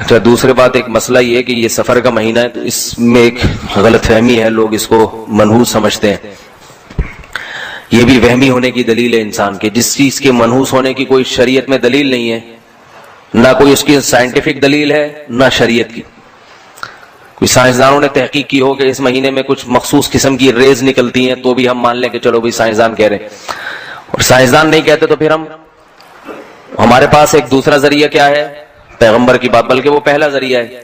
اچھا، دوسری بات ایک مسئلہ یہ ہے کہ یہ سفر کا مہینہ ہے، تو اس میں ایک غلط فہمی ہے، لوگ اس کو منحوس سمجھتے ہیں. یہ بھی وہمی ہونے کی دلیل ہے انسان کے. جس چیز کے منحوس ہونے کی کوئی شریعت میں دلیل نہیں ہے، نہ کوئی اس کی سائنٹیفک دلیل ہے نہ شریعت کی. کوئی سائنسدانوں نے تحقیق کی ہو کہ اس مہینے میں کچھ مخصوص قسم کی ریز نکلتی ہیں تو بھی ہم مان لیں کہ چلو بھائی سائنسدان کہہ رہے ہیں. اور سائنسدان نہیں کہتے تو پھر ہمارے پاس ایک دوسرا ذریعہ کیا ہے؟ پیغمبر کی بات، بلکہ وہ پہلا ذریعہ ہے.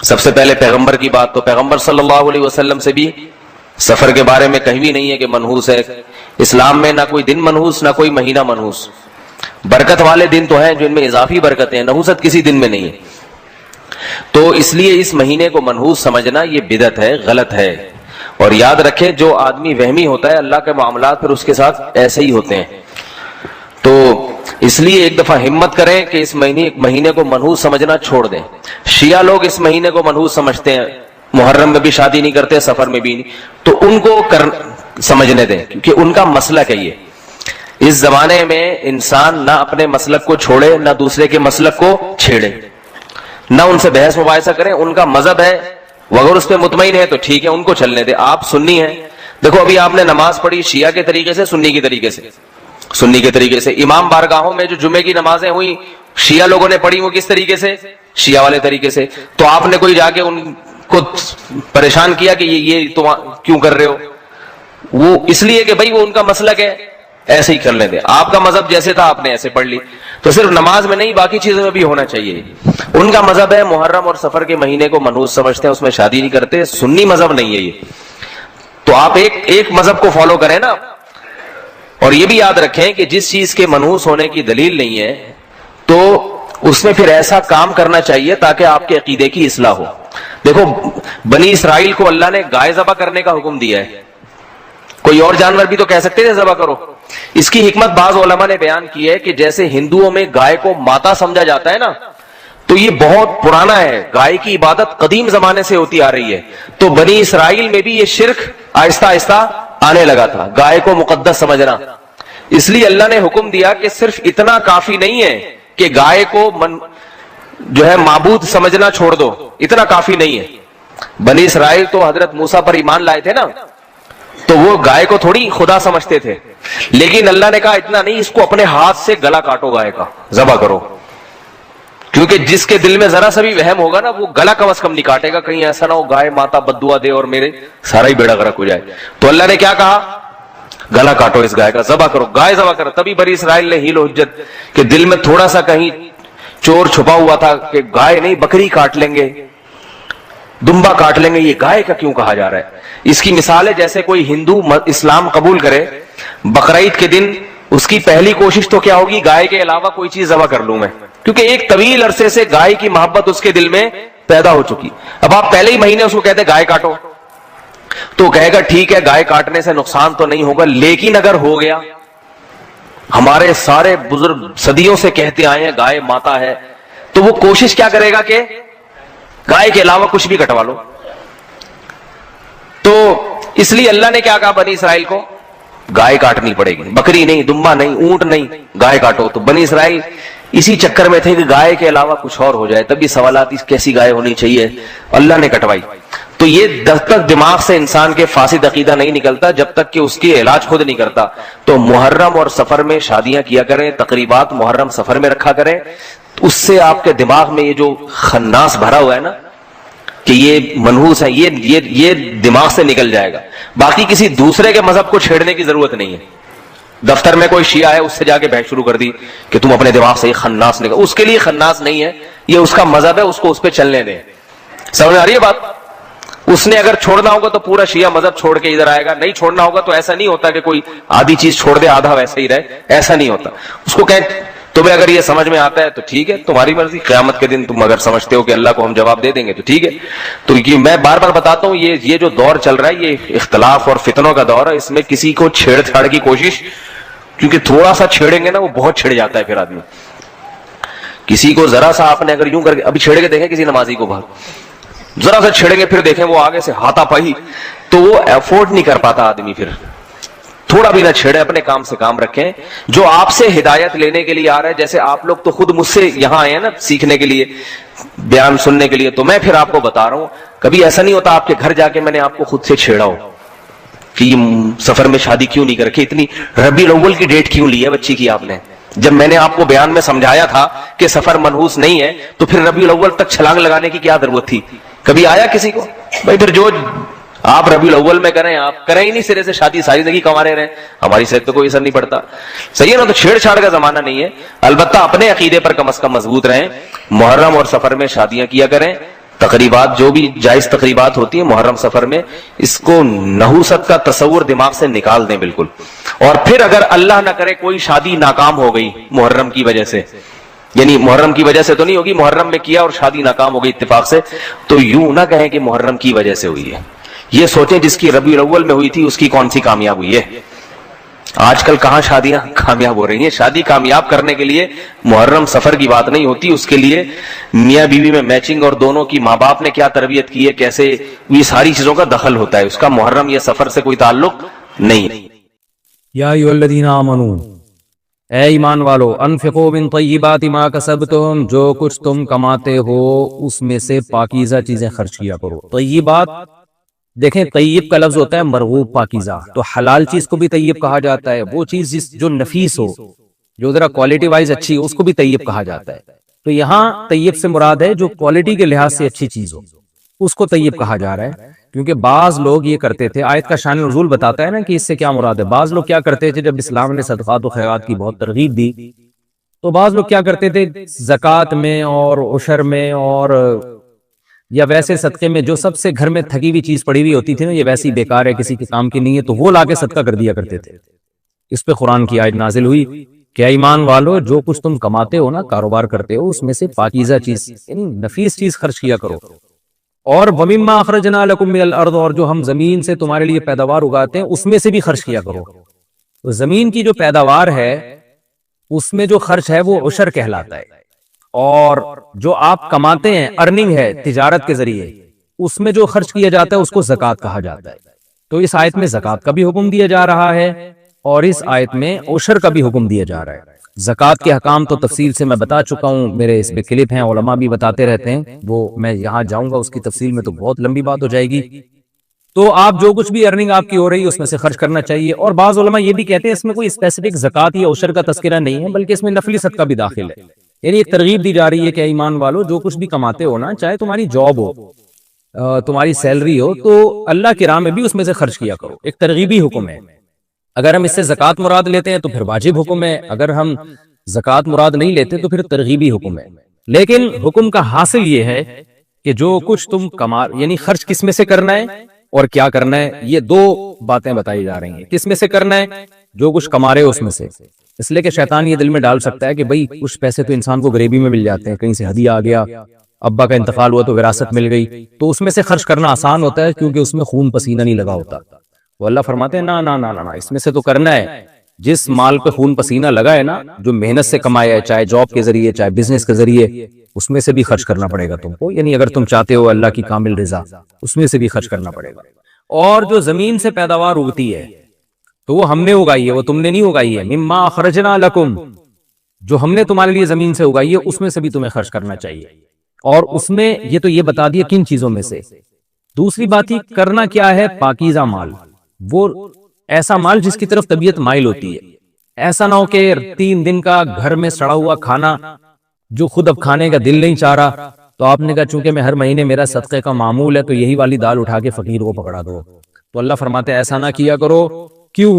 سب سے پہلے پیغمبر کی بات. تو پیغمبر صلی اللہ علیہ وسلم سے بھی سفر کے بارے میں کہیں بھی نہیں ہے کہ منحوس ہے. اسلام میں نہ کوئی دن منحوس نہ کوئی مہینہ منحوس. برکت والے دن تو ہیں جن میں اضافی برکتیں ہیں، نحوست کسی دن میں نہیں ہے. تو اس لیے اس مہینے کو منحوس سمجھنا یہ بدعت ہے، غلط ہے. اور یاد رکھیں جو آدمی وہمی ہوتا ہے اللہ کے معاملات پھر اس کے ساتھ ایسے ہی ہوتے ہیں. تو اس لیے ایک دفعہ ہمت کریں کہ اس مہینے کو منحوس سمجھنا چھوڑ دیں. شیعہ لوگ اس مہینے کو منحوس سمجھتے ہیں، محرم میں بھی شادی نہیں کرتے، سفر میں بھی نہیں. تو ان کو سمجھنے دیں، کیونکہ ان کا مسلک ہے یہ. اس زمانے میں انسان نہ اپنے مسلک کو چھوڑے نہ دوسرے کے مسلک کو چھیڑے، نہ ان سے بحث مباحثہ کریں. ان کا مذہب ہے، وہ اگر اس پہ مطمئن ہے تو ٹھیک ہے، ان کو چلنے دیں. آپ سنی ہیں، دیکھو ابھی آپ نے نماز پڑھی شیعہ کے طریقے سے، سنی کے طریقے سے. سنی کے طریقے سے امام بارگاہوں میں جو جمعے کی نمازیں ہوئی شیعہ لوگوں نے پڑھی، وہ کس طریقے سے؟ شیعہ والے طریقے سے. تو آپ نے کوئی جا کے ان کو پریشان کیا کہ یہ تم کیوں کر رہے ہو؟ وہ اس لیے کہ بھائی وہ ان کا مسلک ہے، ایسے ہی کر لیں دے. آپ کا مذہب جیسے تھا آپ نے ایسے پڑھ لی. تو صرف نماز میں نہیں، باقی چیزوں میں بھی ہونا چاہیے. ان کا مذہب ہے محرم اور سفر کے مہینے کو منحوس سمجھتے ہیں، اس میں شادی نہیں کرتے. سنی مذہب نہیں ہے یہ. تو آپ ایک مذہب کو فالو کریں نا. اور یہ بھی یاد رکھیں کہ جس چیز کے منحوس ہونے کی دلیل نہیں ہے تو اس میں پھر ایسا کام کرنا چاہیے تاکہ آپ کے عقیدے کی اصلاح ہو. دیکھو بنی اسرائیل کو اللہ نے گائے ذبح کرنے کا حکم دیا ہے. کوئی اور جانور بھی تو کہہ سکتے تھے ذبح کرو. اس کی حکمت بعض علماء نے بیان کی ہے کہ جیسے ہندوؤں میں گائے کو ماتا سمجھا جاتا ہے نا، تو یہ بہت پرانا ہے. گائے کی عبادت قدیم زمانے سے ہوتی آ رہی ہے. تو بنی اسرائیل میں بھی یہ شرک آہستہ آہستہ آنے لگا تھا، گائے کو مقدس سمجھنا. اس لیے اللہ نے حکم دیا کہ صرف اتنا کافی نہیں ہے کہ گائے کو جو ہے معبود سمجھنا چھوڑ دو، اتنا کافی نہیں ہے. بنی اسرائیل تو حضرت موسیٰ پر ایمان لائے تھے نا، تو وہ گائے کو تھوڑی خدا سمجھتے تھے. لیکن اللہ نے کہا اتنا نہیں، اس کو اپنے ہاتھ سے گلا کاٹو، گائے کا ذبح کرو. کیونکہ جس کے دل میں ذرا سا بھی وہم ہوگا نا، وہ گلا کم از کم نہیں کاٹے گا، کہیں ایسا نہ ہو گائے ماتا بددعا دے اور میرے سارا ہی بیڑا غرق ہو جائے. تو اللہ نے کیا کہا؟ گلا کاٹو اس گائے کا، ذبح کرو، گائے ذبح کرو. تبھی بنی اسرائیل نے حیل و حجت کہ دل میں تھوڑا سا کہیں چور چھپا ہوا تھا کہ گائے نہیں بکری کاٹ لیں گے، دمبا کاٹ لیں گے، یہ گائے کا کیوں کہا جا رہا ہے؟ اس کی مثال ہے جیسے کوئی ہندو اسلام قبول کرے، بقرعید کے دن اس کی پہلی کوشش تو کیا ہوگی؟ گائے کے علاوہ کوئی چیز ذبح کر لوں میں، کیونکہ ایک طویل عرصے سے گائے کی محبت اس کے دل میں پیدا ہو چکی. اب آپ پہلے ہی مہینے اس کو کہتے گائے کاٹو، تو کہے گا ٹھیک ہے گائے کاٹنے سے نقصان تو نہیں ہوگا، لیکن اگر ہو گیا، ہمارے سارے بزرگ صدیوں سے کہتے آئے ہیں گائے ماتا ہے، تو وہ کوشش کیا کرے گا کہ گائے کے علاوہ کچھ بھی کٹوا لو. تو اس لیے اللہ نے کیا کہا بنی اسرائیل کو؟ گائے کاٹنی پڑے گی، بکری نہیں، دمبا نہیں، اونٹ نہیں، گائے کاٹو. تو بنی اسرائیل اسی چکر میں تھے کہ گائے کے علاوہ کچھ اور ہو جائے. تب یہ سوالات کیسی گائے ہونی چاہیے، اللہ نے کٹوائی. تو یہ جب تک دماغ سے انسان کے فاسد عقیدہ نہیں نکلتا، جب تک کہ اس کی علاج خود نہیں کرتا. تو محرم اور سفر میں شادیاں کیا کریں، تقریبات محرم سفر میں رکھا کریں. اس سے آپ کے دماغ میں یہ جو خناس بھرا ہوا ہے نا کہ یہ منحوس ہے، یہ دماغ سے نکل جائے گا. باقی کسی دوسرے کے مذہب کو چھیڑنے کی ضرورت نہیں ہے. دفتر میں کوئی شیعہ ہے، اس سے جا کے بحث شروع کر دی کہ تم اپنے دماغ سے یہ خناس نکل، اس کے لیے خناس نہیں ہے، یہ اس کا مذہب ہے، اس کو اس پہ چلنے دیں. سمجھ آ رہی ہے بات؟ اس نے اگر چھوڑنا ہوگا تو پورا شیعہ مذہب چھوڑ کے ادھر آئے گا، نہیں چھوڑنا ہوگا تو ایسا نہیں ہوتا کہ کوئی آدھی چیز چھوڑ دے آدھا ویسے ہی رہے، ایسا نہیں ہوتا. اس کو کہیں تمہیں اگر یہ سمجھ میں آتا ہے تو ٹھیک ہے، تمہاری مرضی، قیامت کے دن تم اگر سمجھتے ہو کہ اللہ کو ہم جواب دے دیں گے تو ٹھیک ہے. تو میں بار بار بتاتا ہوں یہ جو دور چل رہا ہے یہ اختلاف اور فتنوں کا دور ہے. اس میں کسی کو چھیڑ چھاڑ کی کوشش، کیونکہ تھوڑا سا چھیڑیں گے نا وہ بہت چھڑ جاتا ہے پھر آدمی. کسی کو ذرا سا آپ نے اگر یوں کر کے ابھی چھیڑ کے دیکھیں کسی نمازی کو باہر، ذرا سا چھیڑیں گے پھر دیکھیں وہ آگے سے ہاتھا پائی، تو وہ افورڈ نہیں کر پاتا آدمی. پھر تھوڑا بھی نہ چھیڑے, اپنے کام سے کام رکھیں. جو آپ سے ہدایت لینے کے لیے آ رہا ہے, جیسے آپ لوگ تو خود مجھ سے یہاں آئے ہیں نا سیکھنے کے لیے, بیان سننے کے لیے, تو میں پھر آپ کو بتا رہا ہوں, کبھی ایسا نہیں ہوتا آپ کے گھر جا کے میں نے آپ کو خود سے چھیڑا ہو کہ یہ سفر میں شادی کیوں نہیں کر کے, اتنی ربیع الاول کی ڈیٹ کیوں لی ہے بچی کی آپ نے. جب میں نے آپ کو بیان میں سمجھایا تھا کہ سفر منحوس نہیں ہے, تو پھر ربیع الاول تک چھلانگ لگانے کی کیا ضرورت تھی؟ کبھی آیا کسی کو؟ بھائی پھر جو آپ ربیع الاول میں کریں, آپ کریں ہی نہیں سرے سے شادی, ساری زندگی کمانے رہیں, ہماری صحت تو کوئی اثر نہیں پڑتا. صحیح ہے نا؟ تو چھیڑ چھاڑ کا زمانہ نہیں ہے. البتہ اپنے عقیدے پر کم از کم مضبوط رہیں. محرم اور سفر میں شادیاں کیا کریں. تقریبات جو بھی جائز تقریبات ہوتی ہیں محرم سفر میں, اس کو نحوست کا تصور دماغ سے نکال دیں بالکل. اور پھر اگر اللہ نہ کرے کوئی شادی ناکام ہو گئی محرم کی وجہ سے, یعنی محرم کی وجہ سے تو نہیں ہوگی, محرم میں کیا اور شادی ناکام ہو گئی اتفاق سے, تو یوں نہ کہیں کہ محرم کی وجہ سے ہوئی ہے. یہ سوچیں جس کی ربیع الاول میں ہوئی تھی اس کی کون سی کامیاب ہوئی ہے. آج کل کہاں شادیاں کامیاب ہو رہی ہیں. شادی کامیاب کرنے کے لیے محرم سفر کی بات نہیں ہوتی, اس کے لیے میاں بیوی میں میچنگ اور دونوں کی ماں باپ نے کیا تربیت کی ہے, کیسے, یہ ساری چیزوں کا دخل ہوتا ہے. اس کا محرم یا سفر سے کوئی تعلق نہیں. یا ایھا الذین آمنوا, اے ایمان والو, انفقوا من طیبات ما کسبتم, جو کچھ تم کماتے ہو اس میں سے پاکیزہ چیزیں خرچ کیا کرو. طیبات, دیکھیں طیب کا لفظ ہوتا ہے مرغوب, پاکیزہ. تو حلال چیز کو بھی طیب کہا جاتا ہے. وہ چیز جو نفیس ہو, جو ذرا کوالٹی وائز اچھی ہو, اس کو بھی طیب کہا جاتا ہے. تو یہاں طیب سے مراد ہے جو کوالٹی کے لحاظ سے اچھی چیز ہو, اس کو طیب کہا جا رہا ہے. کیونکہ بعض لوگ یہ کرتے تھے, آیت کا شان نزول بتاتا ہے نا کہ اس سے کیا مراد ہے. بعض لوگ کیا کرتے تھے, جب اسلام نے صدقات و خیرات کی بہت ترغیب دی, تو بعض لوگ کیا کرتے تھے, زکوٰۃ میں اور عشر میں اور یا ویسے صدقے میں جو سب سے گھر میں تھکی ہوئی چیز پڑی ہوئی ہوتی تھی نا, یہ ویسی بیکار ہے, کسی کے کام کی نہیں ہے, تو وہ لا کے صدقہ کر دیا کرتے تھے. اس پہ قرآن کی آیت نازل ہوئی کہ اے ایمان والو, جو کچھ تم کماتے ہو نا, کاروبار کرتے ہو, اس میں سے پاکیزہ چیز یعنی نفیس چیز خرچ کیا کرو. اور وَمِمَّا أَخْرَجْنَا لَكُم مِّنَ الْأَرْضِ, اور جو ہم زمین سے تمہارے لیے پیداوار اگاتے ہیں اس میں سے بھی خرچ کیا کرو. تو زمین کی جو پیداوار ہے اس میں جو خرچ ہے وہ عشر کہلاتا ہے, اور جو آپ کماتے ہیں, ارننگ ہے تجارت کے ذریعے, اس میں جو خرچ کیا جاتا ہے اس کو زکوٰۃ کہا جاتا ہے. تو اس آیت میں زکوٰۃ کا بھی حکم دیا جا رہا ہے, اور اس آیت میں عشر کا بھی حکم دیا جا رہا ہے. زکوٰۃ کے احکام تو تفصیل سے میں بتا چکا ہوں, میرے اس پہ کلپ ہیں, علماء بھی بتاتے رہتے ہیں, وہ میں یہاں جاؤں گا اس کی تفصیل میں تو بہت لمبی بات ہو جائے گی. تو آپ جو کچھ بھی ارننگ آپ کی ہو رہی ہے اس میں سے خرچ کرنا چاہیے. اور بعض علماء یہ بھی کہتے ہیں اس میں کوئی اسپیسیفک زکوٰۃ یا عشر کا تذکرہ نہیں ہے, بلکہ اس میں نفلی صدقہ بھی داخل ہے. یعنی ایک ترغیب دی جا رہی ہے کہ ایمان والو, جو کچھ بھی کماتے ہو نا, چاہے تمہاری جاب ہو, تمہاری سیلری ہو, تو اللہ کی راہ میں بھی اس میں سے خرچ کیا کرو. ایک ترغیبی حکم ہے. اگر ہم اس سے زکوٰۃ مراد لیتے ہیں تو پھر واجب حکم ہے, اگر ہم زکوٰۃ مراد نہیں لیتے تو پھر ترغیبی حکم ہے. لیکن حکم کا حاصل یہ ہے کہ جو کچھ تم یعنی خرچ کس میں سے کرنا ہے اور کیا کرنا ہے, یہ دو باتیں بتائی جا رہی ہیں. کس میں سے کرنا ہے, جو کچھ کما رہے ہو اس میں سے. اس لیے کہ شیطان یہ دل میں ڈال سکتا ہے کہ بھئی کچھ پیسے تو انسان کو غریبی میں مل جاتے ہیں, کہیں سے ہدیہ آ گیا, ابا کا انتقال ہوا تو وراثت مل گئی, تو اس میں سے خرچ کرنا آسان ہوتا ہے کیونکہ اس میں خون پسینہ نہیں لگا ہوتا. وہ اللہ فرماتے ہیں نا نا نا نا, اس میں سے تو کرنا ہے. جس مال پہ خون پسینہ لگا ہے نا, جو محنت سے کمایا ہے, چاہے جاب کے ذریعے چاہے بزنس کے ذریعے, اس میں سے بھی خرچ کرنا پڑے گا تم کو. یعنی اگر تم چاہتے ہو اللہ کی کامل رضا, اس میں سے بھی خرچ کرنا پڑے گا. اور جو زمین سے پیداوار اگتی ہے تو وہ ہم نے اگائی ہے, وہ تم نے نہیں اگائی ہے. مما اخرجنا لکم, جو ہم نے تمہارے لیے زمین سے اگائی ہے اس میں سے بھی تمہیں خرچ کرنا چاہیے. اور اس میں یہ تو یہ بتا دیا کن چیزوں میں سے. دوسری بات ہی کرنا کیا ہے, پاکیزہ مال, وہ ایسا مال جس کی طرف طبیعت مائل ہوتی ہے. ایسا نہ ہو کہ 3 دن کا گھر میں سڑا ہوا کھانا جو خود اب کھانے کا دل نہیں چاہ رہا, تو آپ نے کہا چونکہ میں ہر مہینے میرا صدقے کا معمول ہے تو یہی والی دال اٹھا کے فقیر کو پکڑا دو. تو اللہ فرماتے ہیں ایسا نہ کیا کرو. کیوں؟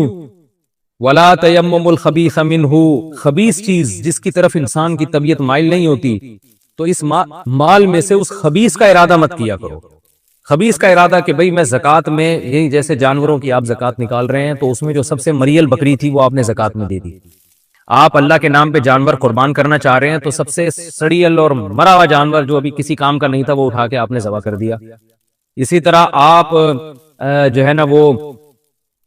وَلَا تَيَمُّمُ الْخَبِيثَ مِنْهُ, خبیث چیز جس کی طرف انسان کی طبیعت مائل نہیں ہوتی, تو اس مال میں سے اس خبیث کا ارادہ مت کیا کرو. خبیث کا ارادہ کہ بھئی میں زکوٰۃ میں, یہی جیسے جانوروں کی آپ زکوٰۃ نکال رہے ہیں تو اس میں جو سب سے مریل بکری تھی وہ آپ نے زکوٰۃ میں دے دی. آپ اللہ کے نام پہ جانور قربان کرنا چاہ رہے ہیں تو سب سے سڑیل اور مرا ہوا جانور جو ابھی کسی کام کا نہیں تھا وہ اٹھا کے آپ نے ذبح کر دیا. اسی طرح آپ جو ہے نا وہ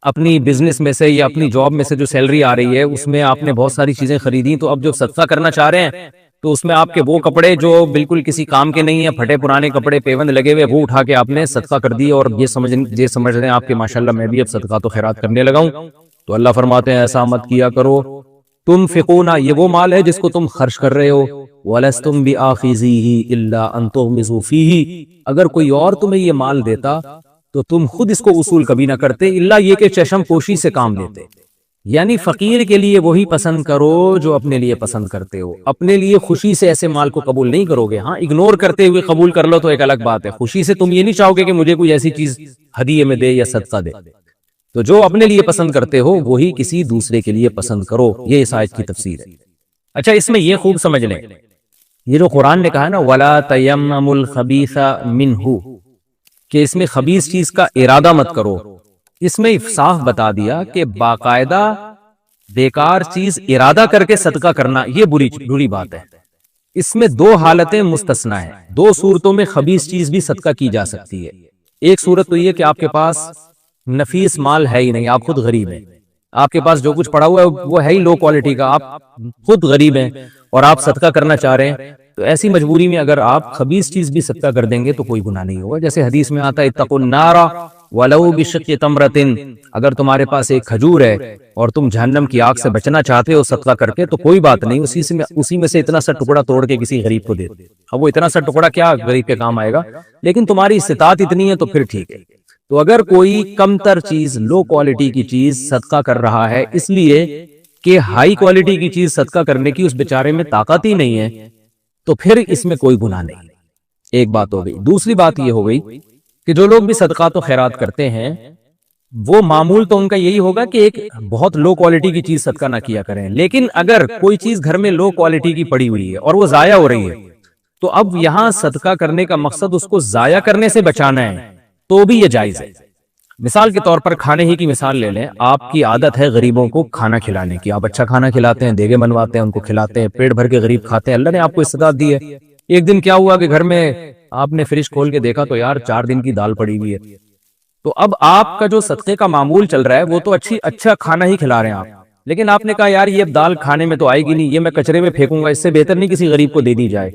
اپنی بزنس میں سے یا اپنی جاب میں سے جو سیلری آ رہی ہے اس میں آپ نے بہت ساری چیزیں خریدی, تو اب جو صدقہ کرنا چاہ رہے ہیں تو اس میں آپ کے وہ کپڑے جو بالکل کسی کام کے نہیں ہیں, پھٹے پرانے کپڑے پیوند لگے ہوئے, وہ اٹھا کے آپ نے صدقہ کر دی. اور یہ سمجھ رہے ہیں آپ کے ماشاءاللہ میں بھی اب صدقات و خیرات کرنے لگا ہوں. تو اللہ فرماتے ہیں ایسا مت کیا کرو. تنفقون، یہ وہ مال ہے جس کو تم خرچ کر رہے ہو. وَلَسْتُمْ بِآخِذِيهِ إِلَّا أَن تُغْمِضُوا فِيهِ، اگر کوئی اور تمہیں یہ مال دیتا تو تم خود اس کو وصول کبھی نہ کرتے، الا یہ کہ چشم پوشی سے کام لیتے. یعنی فقیر کے لیے وہی پسند کرو جو اپنے لیے پسند کرتے ہو. اپنے لیے خوشی سے ایسے مال کو قبول نہیں کرو گے. ہاں اگنور کرتے ہوئے قبول کر لو تو ایک الگ بات ہے. خوشی سے تم یہ نہیں چاہو گے کہ مجھے کوئی ایسی چیز ہدیے میں دے یا صدقہ دے. تو جو اپنے لیے پسند کرتے ہو وہی کسی دوسرے کے لیے پسند کرو. یہ اس آیت کی تفسیر ہے. اچھا اس میں یہ خوب سمجھ لیں، یہ جو قرآن نے کہا نا وَلَا تَيَمَّمُوا الْخَبِيثَ مِنْهُ، کہ اس میں خبیث چیز کا ارادہ مت کرو، اس میں صاف بتا دیا کہ باقاعدہ بیکار چیز ارادہ کر کے صدقہ کرنا یہ بری بات ہے. اس میں دو حالتیں مستثنا ہیں. دو صورتوں میں خبیث چیز بھی صدقہ کی جا سکتی ہے. ایک صورت تو یہ کہ آپ کے پاس نفیس مال ہے ہی نہیں، آپ خود غریب ہیں، آپ کے پاس جو کچھ پڑا ہوا ہے وہ ہے ہی لو کوالٹی کا، آپ خود غریب ہیں اور آپ صدقہ کرنا چاہ رہے ہیں، تو ایسی مجبوری میں اگر آپ خبیث چیز بھی صدقہ کر دیں گے تو کوئی گناہ نہیں ہوگا. جیسے حدیث میں آتا ہے اتقوا النار ولو بشق تمرۃ، اگر تمہارے پاس ایک کھجور ہے اور تم جہنم کی آگ سے بچنا چاہتے ہو صدقہ کر کے تو کوئی بات نہیں، اسی میں سے اتنا سا ٹکڑا توڑ کے کسی غریب کو دے دو. اب وہ اتنا سا ٹکڑا کیا غریب کے کام آئے گا، لیکن تمہاری استطاعت اتنی ہے تو پھر ٹھیک ہے. تو اگر کوئی کم تر چیز، لو کوالٹی کی چیز صدقہ کر رہا ہے اس لیے کہ ہائی کوالٹی کی چیز صدقہ کرنے کی اس بیچارے میں طاقت ہی نہیں ہے، تو پھر اس میں کوئی گناہ نہیں. ایک بات ہو گئی. دوسری بات یہ ہو گئی کہ جو لوگ بھی صدقات و خیرات کرتے ہیں وہ معمول تو ان کا یہی ہوگا کہ ایک بہت لو کوالٹی کی چیز صدقہ نہ کیا کریں. لیکن اگر کوئی چیز گھر میں لو کوالٹی کی پڑی ہوئی ہے اور وہ ضائع ہو رہی ہے تو اب یہاں صدقہ کرنے کا مقصد اس کو ضائع کرنے سے بچانا ہے تو بھی یہ جائز ہے. مثال کے طور پر کھانے ہی کی مثال لے لیں. آپ کی عادت ہے غریبوں کو کھانا کھلانے کی، آپ اچھا کھانا کھلاتے ہیں، دیگے بنواتے ہیں، ان کو کھلاتے ہیں، پیٹ بھر کے غریب کھاتے ہیں. اللہ نے آپ کو استطاعت دی ہے. ایک دن کیا ہوا کہ گھر میں آپ نے فریج کھول کے دیکھا تو یار 4 دن کی دال پڑی ہوئی ہے. تو اب آپ کا جو صدقے کا معمول چل رہا ہے وہ تو اچھا کھانا ہی کھلا رہے ہیں آپ، لیکن آپ نے کہا یار یہ اب دال کھانے میں تو آئے گی نہیں، یہ میں کچرے میں پھینکوں گا، اس سے بہتر نہیں کسی غریب کو دے دی جائے.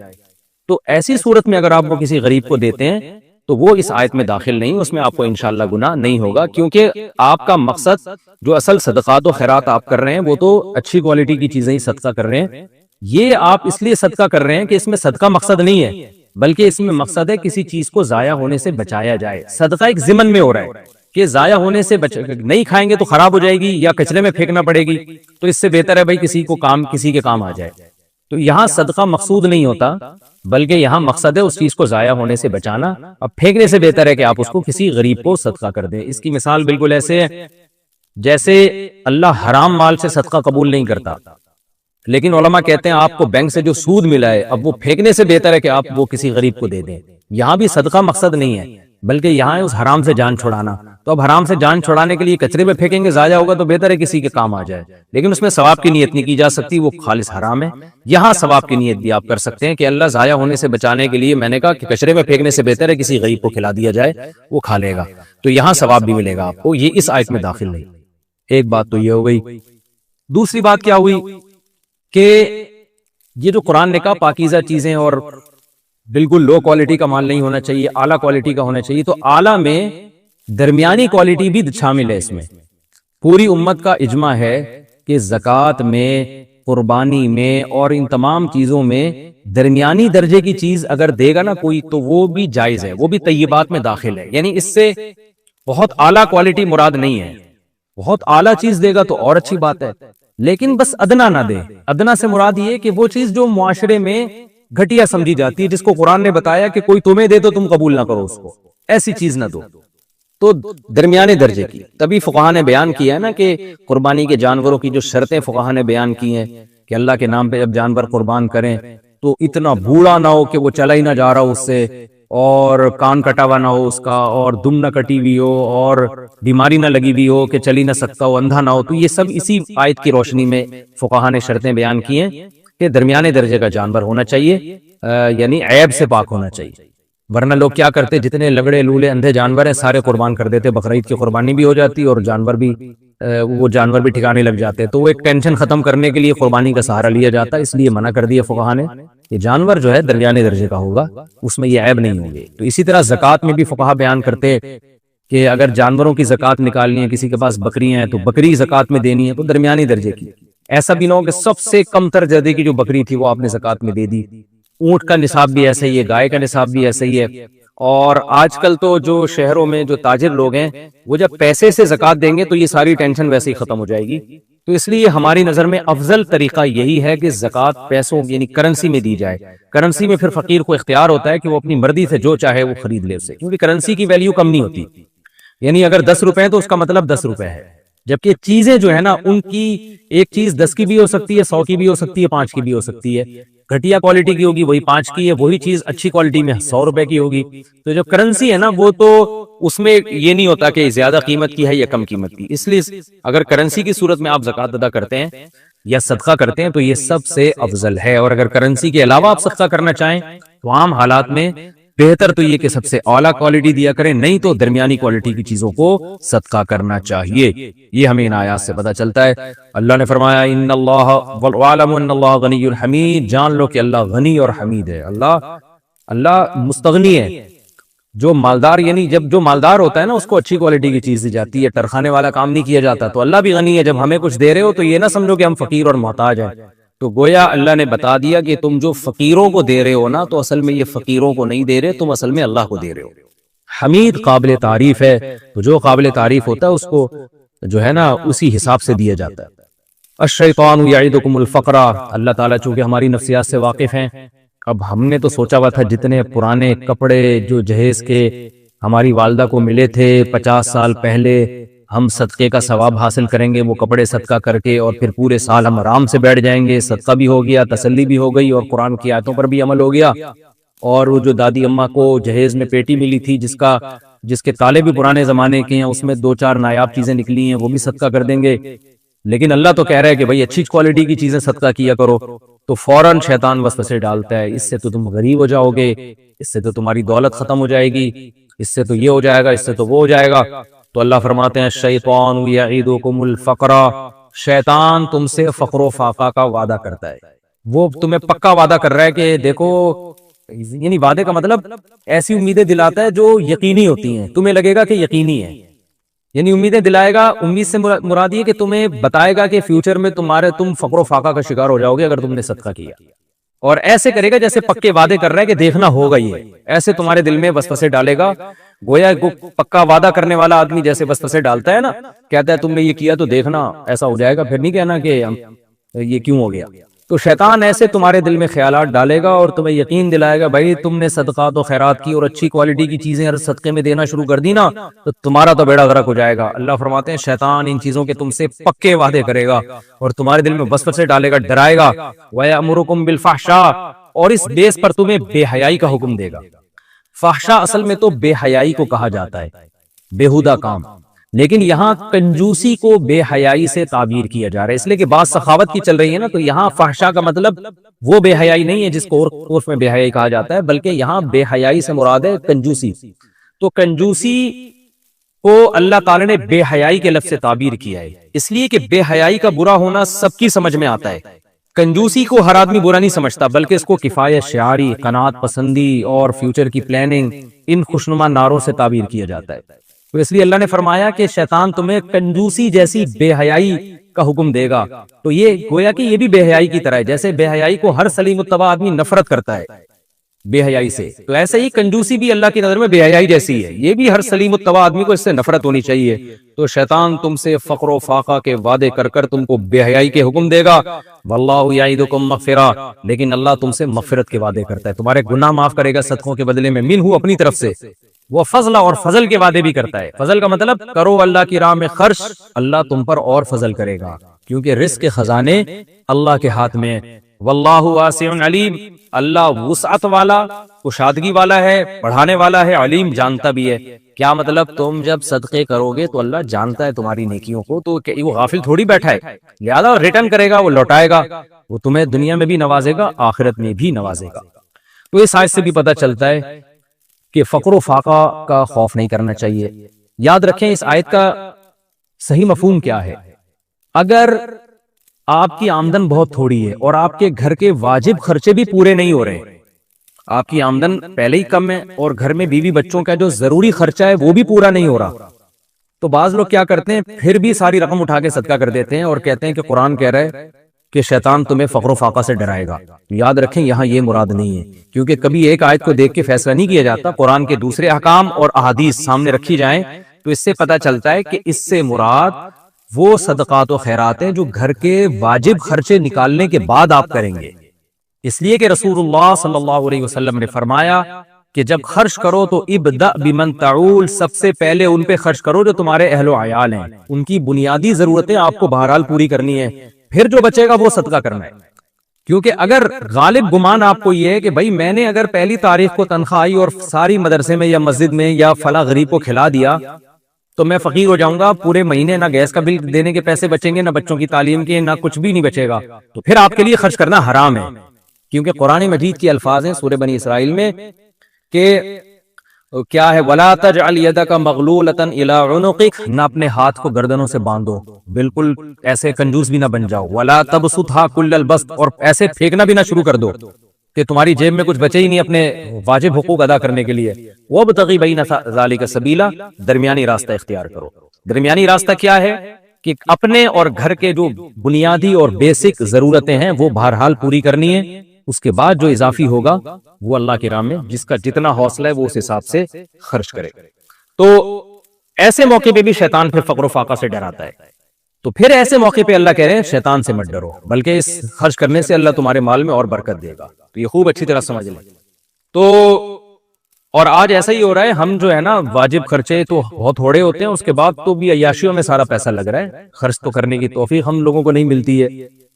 تو ایسی صورت میں اگر آپ وہ کسی غریب کو دیتے ہیں تو وہ اس آیت میں داخل نہیں، اس میں آپ کو انشاءاللہ گناہ نہیں ہوگا، کیونکہ آپ کا مقصد جو اصل صدقات و خیرات آپ کر رہے ہیں وہ تو اچھی کوالٹی کی چیزیں ہی صدقہ کر رہے ہیں. یہ آپ اس لیے صدقہ کر رہے ہیں کہ اس میں صدقہ مقصد نہیں ہے، بلکہ اس میں مقصد ہے کسی چیز کو ضائع ہونے سے بچایا جائے. صدقہ ایک ضمن میں ہو رہا ہے کہ ضائع ہونے سے نہیں کھائیں گے تو خراب ہو جائے گی یا کچرے میں پھینکنا پڑے گی، تو اس سے بہتر ہے بھائی کسی کے کام آ جائے. تو یہاں صدقہ مقصود نہیں ہوتا، بلکہ یہاں مقصد ہے اس چیز کو ضائع ہونے سے بچانا. اب پھینکنے سے بہتر ہے کہ آپ اس کو کسی غریب کو صدقہ کر دیں. اس کی مثال بالکل ایسے ہے جیسے اللہ حرام مال سے صدقہ قبول نہیں کرتا، لیکن علماء کہتے ہیں آپ کو بینک سے جو سود ملا ہے اب وہ پھینکنے سے بہتر ہے کہ آپ وہ کسی غریب کو دے دیں. یہاں بھی صدقہ مقصد نہیں ہے، بلکہ یہاں ہے اس حرام سے جان چھڑانا. تو اب حرام سے جان چھڑانے کے لیے کچرے میں پھینکیں گے، ضائع ہوگا، تو بہتر ہے کسی کے کام آ جائے، لیکن اس میں ثواب کی نیت نہیں کی جا سکتی، وہ خالص حرام ہے. یہاں ثواب کی نیت بھی آپ کر سکتے ہیں کہ اللہ ضائع ہونے سے بچانے کے لیے میں نے کہا کہ کچرے میں پھینکنے سے بہتر ہے کسی غریب کو کھلا دیا جائے، وہ کھا لے گا، تو یہاں ثواب بھی ملے گا آپ کو. یہ اس آیت میں داخل نہیں. ایک بات تو یہ ہو گئی. دوسری بات کیا ہوئی کہ یہ جو قرآن نے کہا پاکیزہ چیزیں اور بالکل لو کوالٹی کا مال نہیں ہونا چاہیے، اعلیٰ کوالٹی کا ہونا چاہیے، تو اعلیٰ میں درمیانی کوالٹی بھی شامل ہے. اس میں پوری امت کا اجماع ہے کہ زکوٰۃ میں، قربانی میں اور ان تمام چیزوں میں درمیانی درجے کی چیز اگر دے گا نا کوئی تو وہ بھی جائز ہے، وہ بھی طیبات میں داخل ہے. یعنی اس سے بہت اعلیٰ کوالٹی مراد نہیں ہے. بہت اعلیٰ چیز دے گا تو اور اچھی بات ہے، لیکن بس ادنا نہ دے. ادنا سے مراد یہ کہ وہ چیز جو معاشرے میں گھٹیا سمجھی جاتی ہے، جس کو قرآن نے بتایا کہ کوئی تمہیں دے تو تم قبول نہ کرو اس کو، ایسی چیز نہ دو. تو درمیانے درجے کی. تبھی فقہا نے بیان کیا ہے نا کہ قربانی کے جانوروں کی جو شرطیں فقہا نے بیان کی ہیں کہ اللہ کے نام پہ جب جانور قربان کریں تو اتنا بوڑھا نہ ہو کہ وہ چلا ہی نہ جا رہا اس سے، اور کان کٹا ہوا نہ ہو اس کا، اور دم نہ کٹی ہوئی ہو، اور بیماری نہ لگی ہوئی ہو کہ چل ہی نہ سکتا ہو، اندھا نہ ہو. تو یہ سب اسی آیت کی روشنی میں فقہا نے شرطیں بیان کی ہیں کہ درمیانے درجے کا جانور ہونا چاہیے، یعنی عیب سے پاک ہونا چاہیے. ورنہ لوگ کیا کرتے، جتنے لگڑے لولے اندھے جانور ہیں سارے قربان کر دیتے، بقرعید کی قربانی بھی ہو جاتی اور وہ جانور بھی ٹھکانے لگ جاتے. تو وہ ایک ٹینشن ختم کرنے کے لیے قربانی کا سہارا لیا جاتا، اس لیے منع کر دیا فقہا نے کہ جانور جو ہے درمیانے درجے کا ہوگا، اس میں یہ عیب نہیں ہوگی. تو اسی طرح زکوٰۃ میں بھی فقہا بیان کرتے کہ اگر جانوروں کی زکوٰۃ نکالنی ہے، کسی کے پاس بکریاں ہیں تو بکری زکوٰۃ میں دینی ہے تو درمیانی درجے کی، ایسا بھی نہ ہو کہ سب سے کم تر درجے کی جو بکری تھی وہ آپ نے زکوٰۃ میں دے دی۔ اونٹ کا نصاب بھی ایسا ہی ہے، گائے کا نصاب بھی ایسا ہی ہے۔ اور آج کل تو جو شہروں میں جو تاجر لوگ ہیں وہ جب پیسے سے زکوٰۃ دیں گے تو یہ ساری ٹینشن ویسے ہی ختم ہو جائے گی، تو اس لیے ہماری نظر میں افضل طریقہ یہی ہے کہ زکوٰۃ پیسوں یعنی کرنسی میں دی جائے۔ کرنسی میں پھر فقیر کو اختیار ہوتا ہے کہ وہ اپنی مرضی سے جو چاہے وہ خرید لے اسے، کیونکہ کرنسی کی ویلیو کم نہیں ہوتی، یعنی اگر 10 روپے ہیں تو اس کا مطلب 10 روپے ہے، جبکہ چیزیں جو ہے نا ان کی ایک چیز 10 کی بھی ہو سکتی ہے، 100 کی بھی ہو سکتی ہے، 5 کی بھی ہو سکتی ہے۔ گھٹیا کوالٹی کی ہوگی وہی 5 کی ہے، وہی چیز اچھی کوالٹی میں 100 روپے کی ہوگی۔ تو جو کرنسی ہے نا وہ تو اس میں یہ نہیں ہوتا کہ زیادہ قیمت کی ہے یا کم قیمت کی، اس لیے اگر کرنسی کی صورت میں آپ زکوٰۃ ادا کرتے ہیں یا صدقہ کرتے ہیں تو یہ سب سے افضل ہے۔ اور اگر کرنسی کے علاوہ آپ صدقہ کرنا چاہیں تو عام حالات میں بہتر تو یہ کہ سب سے اعلیٰ کوالٹی دیا کریں، نہیں تو درمیانی کوالٹی کی چیزوں کو صدقہ کرنا چاہیے۔ یہ ہمیں ان آیات سے پتہ چلتا ہے۔ اللہ نے فرمایا ان اللہ وَاعْلَمُوا أَنَّ اللَّهَ غَنِيٌّ حَمِيدٌ، جان لو کہ اللہ غنی اور حمید ہے، اللہ مستغنی ہے۔ جو مالدار یعنی جب جو مالدار ہوتا ہے نا اس کو اچھی کوالٹی کی چیز دی جاتی ہے، ٹرخانے والا کام نہیں کیا جاتا، تو اللہ بھی غنی ہے۔ جب ہمیں کچھ دے رہے ہو تو یہ نہ سمجھو کہ ہم فقیر اور محتاج ہیں، تو گویا اللہ نے بتا دیا کہ تم جو فقیروں کو دے رہے ہو نا تو اصل میں یہ فقیروں کو نہیں دے رہے، تم اصل میں اللہ کو دے رہے ہو۔ حمید قابل تعریف ہے، تو جو قابل تعریف ہوتا ہے اس کو جو ہے نا اسی حساب سے دیا جاتا ہے۔ الشیطان یعدکم الفقر، اللہ تعالیٰ چونکہ ہماری نفسیات سے واقف ہیں، اب ہم نے تو سوچا ہوا تھا جتنے پرانے کپڑے جو جہیز کے ہماری والدہ کو ملے تھے 50 سال پہلے، ہم صدقے کا ثواب حاصل کریں گے وہ کپڑے صدقہ کر کے، اور پھر پورے سال ہم آرام سے بیٹھ جائیں گے، صدقہ بھی ہو گیا، تسلی بھی ہو گئی، اور قرآن کی آیتوں پر بھی عمل ہو گیا۔ اور وہ جو دادی اماں کو جہیز میں پیٹی ملی تھی جس کے تالے بھی پرانے زمانے کے ہیں، اس میں 2-4 نایاب چیزیں نکلی ہیں، وہ بھی صدقہ کر دیں گے۔ لیکن اللہ تو کہہ رہا ہے کہ بھائی اچھی کوالٹی کی چیزیں صدقہ کیا کرو، تو فوراً شیطان وسوسے ڈالتا ہے، اس سے تو تم غریب ہو جاؤ گے، اس سے تو تمہاری دولت ختم ہو جائے گی، اس سے تو یہ ہو جائے گا، اس سے تو وہ ہو جائے گا۔ تو اللہ فرماتے ہیں الشیطان یعدکم الفقر، شیطان تم سے فقر و فاقہ کا وعدہ کرتا ہے، وہ تمہیں پکا وعدہ کر رہا ہے کہ دیکھو، یعنی وعدے کا مطلب ایسی امیدیں دلاتا ہے جو یقینی ہوتی ہیں، تمہیں لگے گا کہ یقینی ہے، یعنی امیدیں دلائے گا۔ امید سے مراد یہ کہ تمہیں بتائے گا کہ فیوچر میں تم فقر و فاقہ کا شکار ہو جاؤ گے اگر تم نے صدقہ کیا، اور ایسے کرے گا جیسے پکے وعدے کر رہا ہے کہ دیکھنا ہوگا، یہ ایسے تمہارے دل میں وسوسے ڈالے گا۔ گویا پکا وعدہ کرنے والا آدمی جیسے وسوسے ڈالتا ہے نا، کہتا ہے تم نے یہ کیا تو دیکھنا ایسا ہو جائے گا، پھر نہیں کہنا کہ یہ کیوں ہو گیا۔ تو شیطان ایسے تمہارے دل میں خیالات ڈالے گا اور تمہیں یقین دلائے گا بھائی تم نے صدقات و خیرات کی اور اچھی کوالٹی کی چیزیں ہر صدقے میں دینا شروع کر دی نا تو تمہارا تو بیڑا غرق ہو جائے گا۔ اللہ فرماتے ہیں شیطان ان چیزوں کے تم سے پکے وعدے کرے گا اور تمہارے دل میں وسوسے ڈالے گا، ڈرائے گا۔ وَيَأْمُرُكُمْ بِالْفَحْشَاءِ، اور اس بیس پر تمہیں بے حیائی کا حکم دے گا۔ فحشاء اصل میں تو بے حیائی کو کہا جاتا ہے، بےہودہ کام، لیکن یہاں کنجوسی کو بے حیائی سے تعبیر کیا جا رہا ہے، اس لیے کہ بات سخاوت کی چل رہی ہے نا، تو یہاں فحشاء کا مطلب وہ بے حیائی نہیں ہے جس کو عرف میں بے حیائی کہا جاتا ہے، بلکہ یہاں بے حیائی سے مراد ہے کنجوسی۔ تو کنجوسی کو اللہ تعالی نے بے حیائی کے لفظ سے تعبیر کیا ہے، اس لیے کہ بے حیائی کا برا ہونا سب کی سمجھ میں آتا ہے۔ کنجوسی کو ہر آدمی برا نہیں سمجھتا، بلکہ اس کو کفایت شعاری، قناعت پسندی اور فیوچر کی پلاننگ، ان خوشنما نعروں سے تعبیر کیا جاتا ہے۔ تو اس لیے اللہ نے فرمایا کہ شیطان تمہیں کنجوسی جیسی بے حیائی کا حکم دے گا، تو یہ گویا کہ یہ بھی بے حیائی کی طرح ہے، جیسے بے حیائی کو ہر سلیم الطبع آدمی نفرت کرتا ہے بے حیائی سے، تو ایسے ہی کنجوسی بھی اللہ کی نظر میں بے حیائی جیسی ہے، یہ بھی ہر سلیم الطبع آدمی کو اس سے نفرت ہونی چاہیے۔ تو شیطان تم سے فقر و فاقہ کے وعدے کر کر تم کو بے حیائی کے حکم دے گا، واللہ یعدکم مغفرہ، لیکن اللہ تم سے مغفرت کے وعدے کرتا ہے، تمہارے گناہ معاف کرے گا صدقوں کے بدلے میں، منہ اپنی طرف سے، وہ فضل اور فضل کے وعدے بھی کرتا ہے۔ فضل کا مطلب کرو اللہ کی راہ میں خرچ، اللہ تم پر اور فضل کرے گا، کیونکہ رزق کے خزانے اللہ کے ہاتھ میں۔ واللہ واسع علیم، اللہ وسعت والا، کشادگی والا ہے، بڑھانے والا ہے، علیم جانتا بھی ہے۔ کیا مطلب تم جب صدقے کرو گے تو اللہ جانتا ہے تمہاری نیکیوں کو، تو وہ غافل تھوڑی بیٹھا ہے، لہذا ریٹرن کرے گا، وہ لوٹائے گا، وہ تمہیں دنیا میں بھی نوازے گا، آخرت میں بھی نوازے گا۔ تو اس آیت سے بھی پتہ چلتا ہے کہ فقر و فاقہ کا خوف نہیں کرنا چاہیے۔ یاد رکھیں اس آیت کا صحیح مفہوم کیا ہے۔ اگر آپ کی آمدن بہت تھوڑی ہے اور آپ کے گھر کے واجب خرچے بھی پورے نہیں ہو رہے، آپ کی آمدن پہلے ہی کم ہے اور گھر میں بیوی بچوں کا جو ضروری خرچہ ہے وہ بھی پورا نہیں ہو رہا، تو بعض لوگ کیا کرتے ہیں پھر بھی ساری رقم اٹھا کے صدقہ کر دیتے ہیں اور کہتے ہیں کہ قرآن کہہ رہا ہے کہ شیطان تمہیں فقر و فاقہ سے ڈرائے گا۔ یاد رکھیں یہاں یہ مراد نہیں ہے، کیونکہ کبھی ایک آیت کو دیکھ کے فیصلہ نہیں کیا جاتا، قرآن کے دوسرے احکام اور احادیث سامنے رکھی جائیں تو اس سے پتہ چلتا ہے کہ اس سے مراد وہ صدقات و خیرات ہیں جو گھر کے واجب خرچے نکالنے کے بعد آپ کریں گے، اس لیے کہ رسول اللہ صلی اللہ علیہ وسلم نے فرمایا کہ جب خرچ کرو تو ابدأ بمن تعول، سب سے پہلے ان پہ خرچ کرو جو تمہارے اہل و عیال ہیں، ان کی بنیادی ضرورتیں آپ کو بہرحال پوری کرنی ہے، پھر جو بچے گا وہ صدقہ کرنا ہے۔ کیونکہ اگر غالب گمان آپ کو یہ ہے کہ بھائی میں نے اگر پہلی تاریخ کو تنخواہ آئی اور ساری مدرسے میں یا مسجد میں یا فلاں غریب کو کھلا دیا تو میں فقیر ہو جاؤں گا، پورے مہینے نہ گیس کا بل دینے کے پیسے بچیں گے، نہ بچوں کی تعلیم کے، نہ کچھ بھی نہیں بچے گا، تو پھر آپ کے لیے خرچ کرنا حرام ہے۔ کیونکہ قرآن مجید کی الفاظ ہیں سورہ بنی اسرائیل میں کہ کیا ہے وَلَا تَجْعَلْ يَدَكَ مَغْلُولَةً إِلَىٰ عُنُقِكَ، نہ اپنے ہاتھ کو گردنوں سے باندھو، بالکل ایسے کنجوس بھی نہ بن جاؤ، وَلَا تَبْسُطْهَا كُلَّ الْبَسْطِ، اور ایسے پھینکنا بھی نہ شروع کر دو کہ تمہاری جیب میں کچھ بچے ہی نہیں اپنے واجب حقوق ادا کرنے کے لیے۔ وَابْتَغِ بَيْنَ ذَلِكَ سَبِيلًا، درمیانی راستہ اختیار کرو۔ درمیانی راستہ کیا ہے کہ اپنے اور گھر کے جو بنیادی اور بیسک ضرورتیں ہیں وہ بہرحال پوری کرنی ہے، اس کے بعد جو اضافی ہوگا وہ اللہ کی راہ میں جس کا جتنا حوصلہ ہے وہ اس حساب سے خرچ کرے۔ تو ایسے موقع پہ بھی شیطان پھر فقر و فاقہ سے ڈراتا ہے، تو پھر ایسے موقع پہ اللہ کہہ رہے ہیں شیطان سے مت ڈرو، بلکہ اس خرچ کرنے سے اللہ تمہارے مال میں اور برکت دے گا۔ تو یہ خوب اچھی طرح سمجھ لیں۔ تو اور آج ایسا ہی ہو رہا ہے، ہم جو ہے نا واجب خرچے تو بہت تھوڑے ہوتے ہیں، اس کے بعد تو بھی عیاشیوں میں سارا پیسہ لگ رہا ہے، خرچ تو کرنے کی توفیق ہم لوگوں کو نہیں ملتی ہے،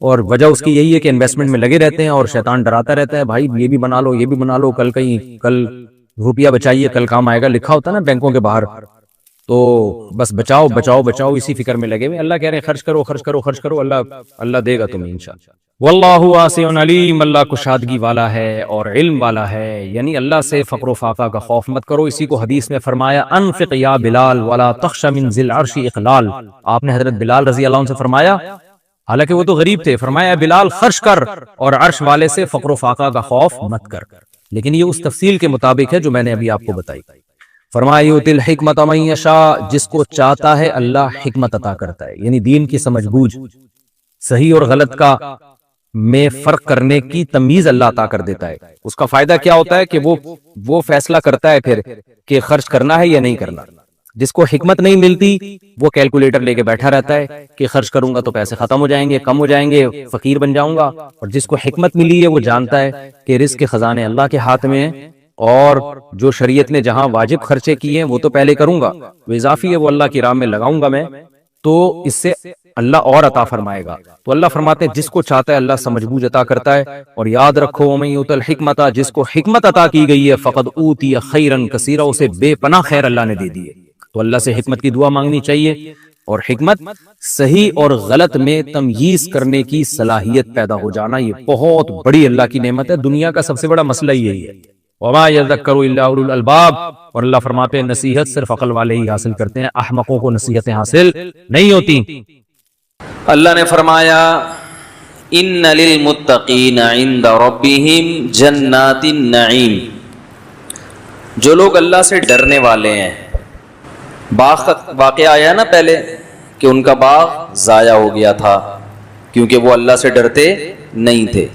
اور وجہ اس کی یہی ہے کہ انویسٹمنٹ میں لگے رہتے ہیں اور شیطان ڈراتا رہتا ہے بھائی یہ بھی بنا لو، یہ بھی بنا لو، کل روپیہ بچائیے کل کام آئے گا، لکھا ہوتا ہے نا بینکوں کے باہر، تو بس بچاؤ بچاؤ بچاؤ اسی فکر میں لگے ہوئے۔ اللہ کہہ رہے ہیں خرچ کرو خرچ کرو خرچ کرو، اللہ دے گا تمہیں انشاءاللہ۔ واللہ واسع علیم، اللہ کشادگی والا ہے اور علم والا ہے، یعنی اللہ سے فقر و فاقہ کا خوف مت کرو۔ اسی کو حدیث میں فرمایا انفق یا بلال ولا تخش من ذی العرش اقلال، آپ نے حضرت بلال رضی اللہ عنہ سے فرمایا، حالانکہ وہ تو غریب تھے، فرمایا بلال خرچ کر اور عرش والے سے فقر و فاقہ کا خوف مت کر، لیکن یہ اس تفصیل کے مطابق ہے جو میں نے ابھی آپ کو بتائی۔ فرمایا یؤتی الحکمت من یشاء، جس کو چاہتا ہے اللہ حکمت عطا کرتا ہے، یعنی دین کی سمجھ بوجھ، صحیح اور غلط کا میں فرق کرنے کی تمیز اللہ عطا کر دیتا ہے۔ اس کا فائدہ کیا ہوتا ہے کہ وہ فیصلہ کرتا ہے پھر کہ خرچ کرنا ہے یا نہیں کرنا۔ جس کو حکمت نہیں ملتی وہ کیلکولیٹر لے کے بیٹھا رہتا ہے کہ خرچ کروں گا تو پیسے ختم ہو جائیں گے، کم ہو جائیں گے، فقیر بن جاؤں گا۔ اور جس کو حکمت ملی ہے وہ جانتا ہے کہ رزق کے خزانے اللہ کے ہاتھ میں ہیں، اور جو شریعت نے جہاں واجب خرچے کیے ہیں وہ تو پہلے کروں گا، وہ اضافی ہے وہ اللہ کی راہ میں لگاؤں گا میں، تو اس سے اللہ اور عطا فرمائے گا۔ تو اللہ فرماتے ہیں جس کو چاہتا ہے اللہ سمجھ بوجھ عطا کرتا ہے۔ اور یاد رکھو وَمَن یُؤْتَ الْحِکْمَةَ، جس کو حکمت عطا کی گئی ہے فقد اوتی خیرا کثیرا، اسے بے پناہ خیر اللہ نے دے دی ہے۔ تو اللہ سے حکمت کی دعا مانگنی چاہیے، اور حکمت صحیح اور غلط میں تمییز کرنے کی صلاحیت پیدا ہو جانا، یہ بہت بڑی اللہ کی نعمت ہے، دنیا کا سب سے بڑا مسئلہ یہی ہے۔ وَمَا يَذَّكَّرُ إِلَّا أُولُو الْأَلْبَابِ، اور اللہ فرماتے ہیں نصیحت صرف عقل والے ہی حاصل کرتے ہیں، احمقوں کو نصیحتیں حاصل نہیں ہوتی۔ اللہ نے فرمایا ان للمتقین عند ربهم جنات النعیم، جو لوگ اللہ سے ڈرنے والے ہیں، باغ کا واقعہ آیا نا پہلے کہ ان کا باغ ضائع ہو گیا تھا کیونکہ وہ اللہ سے ڈرتے نہیں تھے۔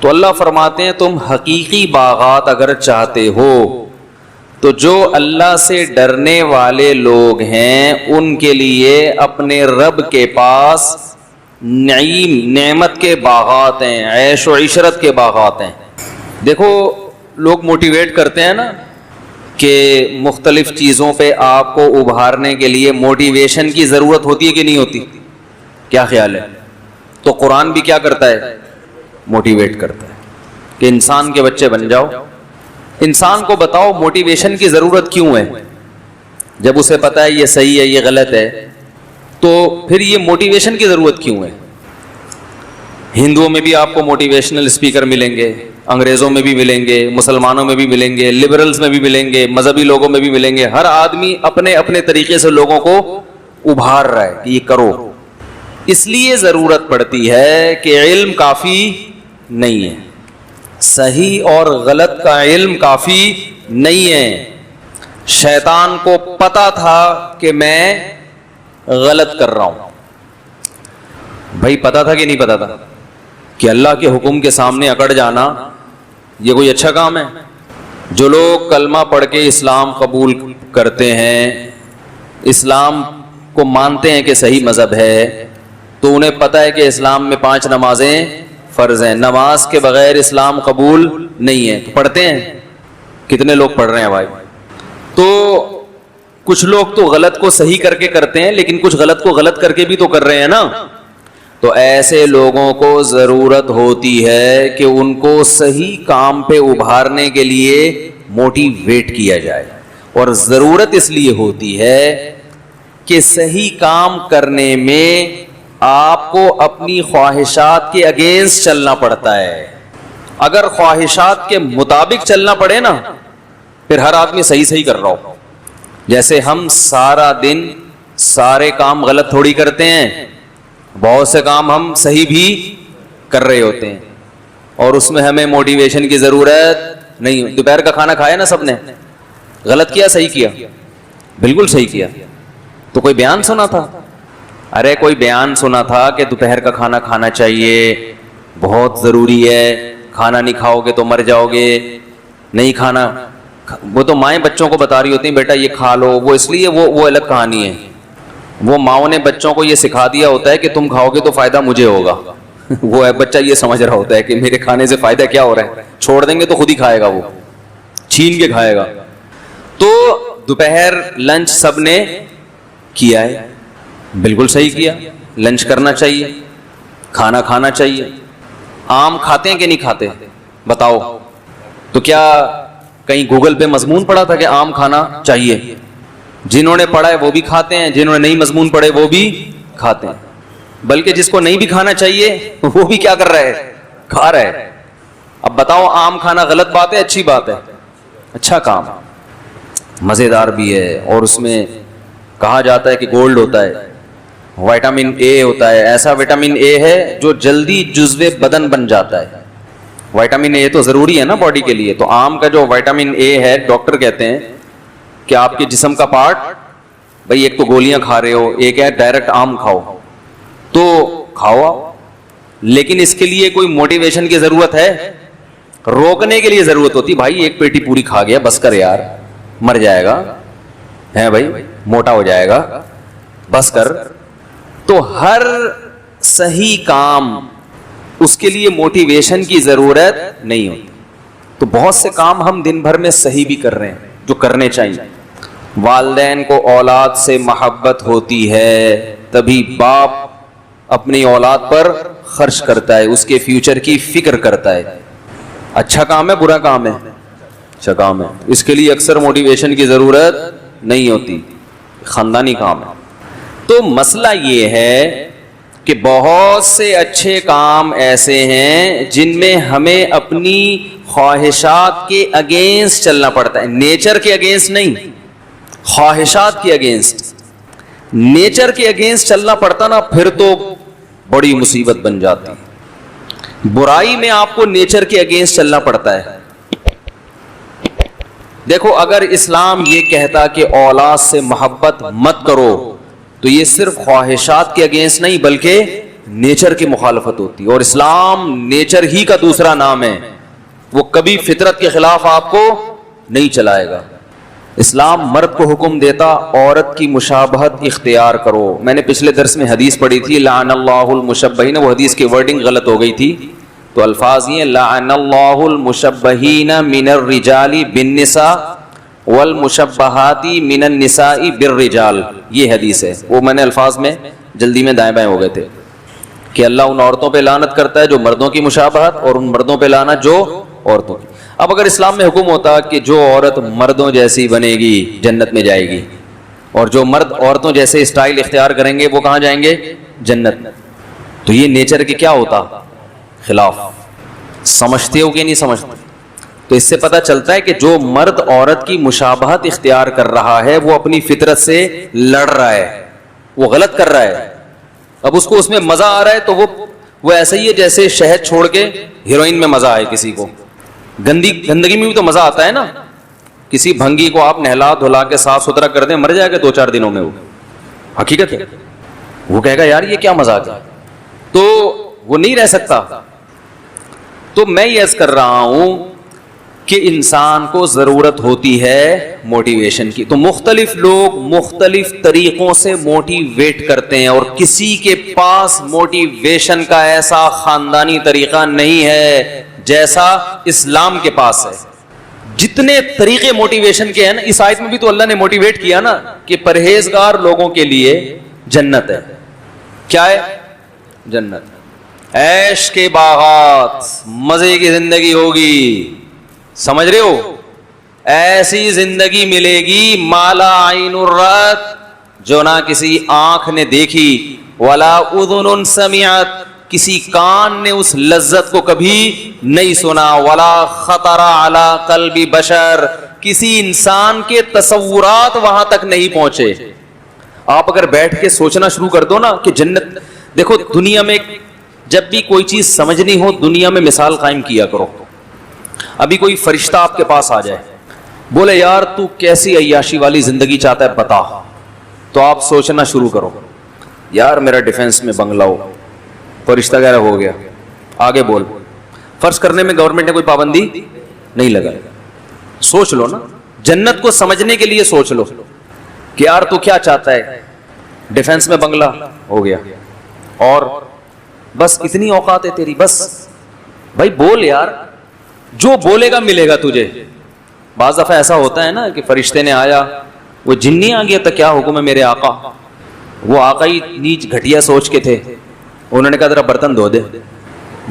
تو اللہ فرماتے ہیں تم حقیقی باغات اگر چاہتے ہو تو جو اللہ سے ڈرنے والے لوگ ہیں ان کے لیے اپنے رب کے پاس نعیم، نعمت کے باغات ہیں، عیش و عشرت کے باغات ہیں۔ دیکھو لوگ موٹیویٹ کرتے ہیں نا کہ مختلف چیزوں پہ آپ کو ابھارنے کے لیے موٹیویشن کی ضرورت ہوتی ہے کہ نہیں ہوتی؟ کیا خیال ہے؟ تو قرآن بھی کیا کرتا ہے؟ موٹیویٹ کرتا ہے کہ انسان کے بچے بن جاؤ، انسان کو بتاؤ موٹیویشن کی ضرورت کیوں ہے، جب اسے پتا ہے یہ صحیح ہے یہ غلط ہے تو پھر یہ موٹیویشن کی ضرورت کیوں ہے؟ ہندوؤں میں بھی آپ کو موٹیویشنل اسپیکر ملیں گے، انگریزوں میں بھی ملیں گے، مسلمانوں میں بھی ملیں گے، لبرلز میں بھی ملیں گے، مذہبی لوگوں میں بھی ملیں گے، ہر آدمی اپنے اپنے طریقے سے لوگوں کو ابھار رہا ہے کہ یہ کرو۔ اس لیے ضرورت پڑتی ہے کہ علم کافی نہیں ہے، صحیح اور غلط کا علم کافی نہیں ہے. شیطان کو پتا تھا کہ میں غلط کر رہا ہوں. بھائی پتا تھا کہ نہیں پتا تھا کہ اللہ کے حکم کے سامنے اکڑ جانا یہ کوئی اچھا کام ہے؟ جو لوگ کلمہ پڑھ کے اسلام قبول کرتے ہیں, اسلام کو مانتے ہیں کہ صحیح مذہب ہے, تو انہیں پتہ ہے کہ اسلام میں 5 نمازیں فرض ہیں, نماز کے بغیر اسلام قبول نہیں ہے. تو پڑھتے ہیں, کتنے لوگ پڑھ رہے ہیں بھائی؟ تو کچھ لوگ تو غلط کو صحیح کر کے کرتے ہیں, لیکن کچھ غلط کو غلط کر کے بھی تو کر رہے ہیں نا. تو ایسے لوگوں کو ضرورت ہوتی ہے کہ ان کو صحیح کام پہ ابھارنے کے لیے موٹیویٹ کیا جائے, اور ضرورت اس لیے ہوتی ہے کہ صحیح کام کرنے میں آپ کو اپنی خواہشات کے اگینسٹ چلنا پڑتا ہے. اگر خواہشات کے مطابق چلنا پڑے نا, پھر ہر آدمی صحیح صحیح کر رہا ہو. جیسے ہم سارا دن سارے کام غلط تھوڑی کرتے ہیں, بہت سے کام ہم صحیح بھی کر رہے ہوتے ہیں, اور اس میں ہمیں موٹیویشن کی ضرورت نہیں. دوپہر کا کھانا کھایا نا سب نے, غلط کیا صحیح کیا؟ بالکل صحیح کیا. تو کوئی بیان سنا تھا؟ ارے کوئی بیان سنا تھا کہ دوپہر کا کھانا کھانا چاہیے, بہت ضروری ہے, کھانا نہیں کھاؤ گے تو مر جاؤ گے, نہیں کھانا. وہ تو مائیں بچوں کو بتا رہی ہوتی ہیں بیٹا یہ کھا لو, وہ اس لیے وہ الگ کہانی ہے. وہ ماؤں نے بچوں کو یہ سکھا دیا ہوتا ہے کہ تم کھاؤ گے تو فائدہ مجھے ہوگا. وہ بچہ یہ سمجھ رہا ہوتا ہے کہ میرے کھانے سے فائدہ کیا ہو رہا ہے, چھوڑ دیں گے تو خود ہی کھائے گا, وہ چھین کے کھائے گا. تو دوپہر لنچ سب نے کیا ہے, بالکل صحیح کیا. لنچ کرنا چاہیے, کھانا کھانا چاہیے. آم کھاتے ہیں کہ نہیں کھاتے بتاؤ؟ تو کیا کہیں گوگل پہ مضمون پڑھا تھا کہ آم کھانا چاہیے؟ جنہوں نے پڑھا ہے وہ بھی کھاتے ہیں, جنہوں نے نہیں مضمون پڑھے وہ بھی کھاتے ہیں. بلکہ جس کو نہیں بھی کھانا چاہیے وہ بھی کیا کر رہا ہے؟ کھا رہا ہے. اب بتاؤ, آم کھانا غلط بات ہے اچھی بات ہے؟ اچھا کام, مزیدار بھی ہے, اور اس میں کہا جاتا ہے کہ گولڈ ہوتا ہے, وٹامن اے ہوتا ہے. ایسا وٹامن اے ہے جو جلدی جزو بدن بن جاتا ہے. وٹامن اے تو ضروری ہے نا باڈی کے لیے. تو آم کا جو وٹامن اے ہے, ڈاکٹر کہتے ہیں کہ آپ کے جسم کا پارٹ, بھئی ایک تو گولیاں کھا رہے ہو, ایک ہے ڈائریکٹ آم کھاؤ, تو کھاؤ, لیکن اس کے لیے کوئی موٹیویشن کی ضرورت ہے, روکنے کے لیے ضرورت ہوتی. بھائی ایک پیٹی پوری کھا گیا, بس کر یار, مر جائے گا ہے بھائی, موٹا ہو جائے گا, بس کر. تو ہر صحیح کام اس کے لیے موٹیویشن کی ضرورت نہیں ہوتی. تو بہت سے کام ہم دن بھر میں صحیح بھی کر رہے ہیں جو کرنے چاہیے. والدین کو اولاد سے محبت ہوتی ہے, تبھی باپ اپنی اولاد پر خرچ کرتا ہے, اس کے فیوچر کی فکر کرتا ہے. اچھا کام ہے برا کام ہے؟ اچھا کام ہے. اس کے لیے اکثر موٹیویشن کی ضرورت نہیں ہوتی, خاندانی کام ہے. تو مسئلہ یہ ہے کہ بہت سے اچھے کام ایسے ہیں جن میں ہمیں اپنی خواہشات کے اگینسٹ چلنا پڑتا ہے, نیچر کے اگینسٹ نہیں, خواہشات کے اگینسٹ. نیچر کے اگینسٹ چلنا پڑتا نا, پھر تو بڑی مصیبت بن جاتی. برائی میں آپ کو نیچر کے اگینسٹ چلنا پڑتا ہے. دیکھو, اگر اسلام یہ کہتا کہ اولاد سے محبت مت کرو, تو یہ صرف خواہشات کے اگینسٹ نہیں بلکہ نیچر کی مخالفت ہوتی. اور اسلام نیچر ہی کا دوسرا نام ہے, وہ کبھی فطرت کے خلاف آپ کو نہیں چلائے گا. اسلام مرد کو حکم دیتا عورت کی مشابہت اختیار کرو. میں نے پچھلے درس میں حدیث پڑھی تھی, لعن اللہ المشبہین, وہ حدیث کی ورڈنگ غلط ہو گئی تھی. تو الفاظ یہ, لعن اللہ المشبہین من الرجال بالنساء والمشبہات من النساء بالرجال. یہ حدیث ہے, وہ میں نے الفاظ میں جلدی میں دائیں بائیں ہو گئے تھے کہ اللہ ان عورتوں پہ لعنت کرتا ہے جو مردوں کی مشابہت, اور ان مردوں پہ لعنت جو عورتوں کی. اب اگر اسلام میں حکم ہوتا کہ جو عورت مردوں جیسی بنے گی جنت میں جائے گی, اور جو مرد عورتوں جیسے اسٹائل اختیار کریں گے وہ کہاں جائیں گے؟ جنت. تو یہ نیچر کے کیا ہوتا؟ خلاف. سمجھتے ہو کہ نہیں سمجھتے؟ تو اس سے پتہ چلتا ہے کہ جو مرد عورت کی مشابہت اختیار کر رہا ہے وہ اپنی فطرت سے لڑ رہا ہے, وہ غلط کر رہا ہے. اب اس کو اس میں مزہ آ رہا ہے تو وہ ایسا ہی ہے جیسے شہد چھوڑ کے ہیروئن میں مزہ آئے کسی کو. گندگی میں بھی تو مزہ آتا ہے نا. کسی بھنگی کو آپ نہلا دھلا کے صاف ستھرا کر دیں, مر جائے گا 2-4 دنوں میں, وہ حقیقت ہے. وہ کہے گا یار یہ کیا مزاق ہے, تو وہ نہیں رہ سکتا. تو میں یہ عرض کر رہا ہوں کہ انسان کو ضرورت ہوتی ہے موٹیویشن کی. تو مختلف لوگ مختلف طریقوں سے موٹیویٹ کرتے ہیں, اور کسی کے پاس موٹیویشن کا ایسا خاندانی طریقہ نہیں ہے جیسا اسلام کے پاس ہے. جتنے طریقے موٹیویشن کے ہیں نا, اس آیت میں بھی تو اللہ نے موٹیویٹ کیا نا کہ پرہیزگار لوگوں کے لیے جنت ہے. کیا ہے جنت؟ عیش کے باغات, مزے کی زندگی ہوگی, سمجھ رہے ہو, ایسی زندگی ملے گی مالا عین الرات, جو نہ کسی آنکھ نے دیکھی, ولا اذن سمعت, کسی کان نے اس لذت کو کبھی نہیں سنا, ولا خطر علی قلب بشر, کسی انسان کے تصورات وہاں تک نہیں پہنچے. آپ اگر بیٹھ کے سوچنا شروع کر دو نا کہ جنت, دیکھو دنیا میں جب بھی کوئی چیز سمجھنی ہو دنیا میں مثال قائم کیا کرو. ابھی کوئی فرشتہ آپ کے پاس آ جائے, بولے یار تو کیسی عیاشی والی زندگی چاہتا ہے بتا, تو آپ سوچنا شروع کرو, یار میرا ڈیفنس میں بنگلہ ہو. فرشتہ کہہ رہا ہو گیا, آگے بول. فرض کرنے میں گورنمنٹ نے کوئی پابندی نہیں لگائی. سوچ لو نا, جنت کو سمجھنے کے لیے سوچ لو کہ یار تو کیا چاہتا ہے, ڈیفنس میں بنگلہ ہو گیا, اور بس اتنی اوقات ہے تیری, بس بھائی بول یار, جو بولے گا ملے گا تجھے. بعض دفعہ ایسا ہوتا ہے نا کہ فرشتے نے آیا, وہ جنی آ گیا, تو کیا حکم ہے میرے آقا, وہ آقا ہی نیچ گھٹیا سوچ کے تھے, انہوں نے کہا ذرا برتن دھو دے.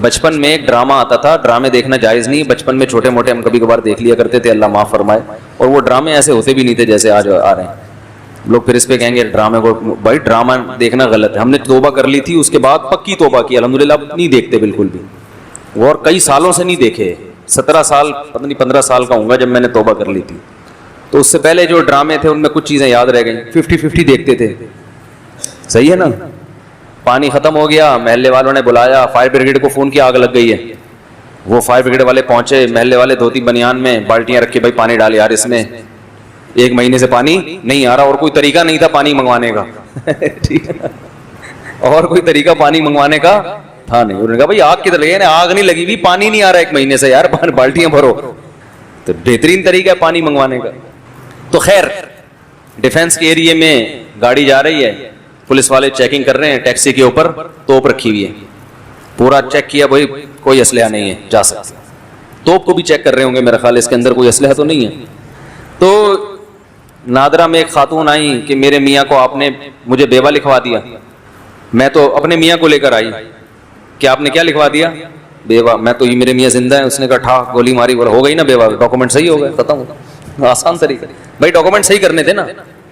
بچپن میں ایک ڈرامہ آتا تھا, ڈرامے دیکھنا جائز نہیں, بچپن میں چھوٹے موٹے ہم کبھی کبھار دیکھ لیا کرتے تھے, اللہ معاف فرمائے, اور وہ ڈرامے ایسے ہوتے بھی نہیں تھے جیسے آج آ رہے ہیں. لوگ پھر اس پہ کہیں گے ڈرامے کو, بھائی ڈرامہ دیکھنا غلط ہے. ہم نے توبہ کر لی تھی, اس کے بعد پکی توبہ کی الحمدللہ, اب نہیں دیکھتے بالکل بھی, وہ اور کئی سالوں سے نہیں دیکھے. 17 سال پتہ نہیں 15 سال کا ہوں گا جب میں نے توبہ کر لی تھی. تو اس سے پہلے جو ڈرامے تھے ان میں کچھ چیزیں یاد رہ گئیں, 50-50 دیکھتے تھے. صحیح ہے نا. پانی ختم ہو گیا, محلے والوں نے بلایا, فائر بریگیڈ کو فون کیا آگ لگ گئی ہے. وہ فائر بریگیڈ والے پہنچے, محلے والے دھوتی بنیان میں بالٹیاں رکھ کے, بھائی پانی ڈال یار اس میں, 1 مہینے سے پانی نہیں آ رہا, اور کوئی طریقہ نہیں تھا پانی منگوانے کا. ٹھیک ہے, اور کوئی طریقہ پانی منگوانے کا تھا نہیں. انہوں نے کہا بھائی آگ کدھر لگی ہے, آگ نہیں لگی ہوئی, پانی نہیں آ رہا 1 مہینے سے یار, بالٹیاں بھرو. تو بہترین طریقہ ہے پانی منگوانے کا. تو خیر ڈیفنس کے ایریے میں گاڑی جا رہی ہے, پولیس والے چیکنگ کر رہے ہیں, ٹیکسی کے اوپر توپ رکھی ہوئی ہے, پورا چیک کیا, بھائی کوئی اسلحہ نہیں ہے, جا سکتے. توپ کو بھی چیک کر رہے ہوں گے میرا خیال, اس کے اندر کوئی اسلحہ تو نہیں ہے. تو نادرا میں ایک خاتون آئی کہ میرے میاں کو آپ نے مجھے بیوہ لکھوا دیا. میں تو اپنے میاں کو لے کر آئی کہ آپ نے کیا لکھوا دیا, بیوہ. میں تو یہ میرے میاں زندہ ہیں. اس نے کہا ٹھا گولی ماری, ہو گئی نا بیوہ, ڈاکومنٹ صحیح ہو گئے, ختم ہو. آسان طریقہ, بھائی ڈاکومنٹ صحیح کرنے تھے نا,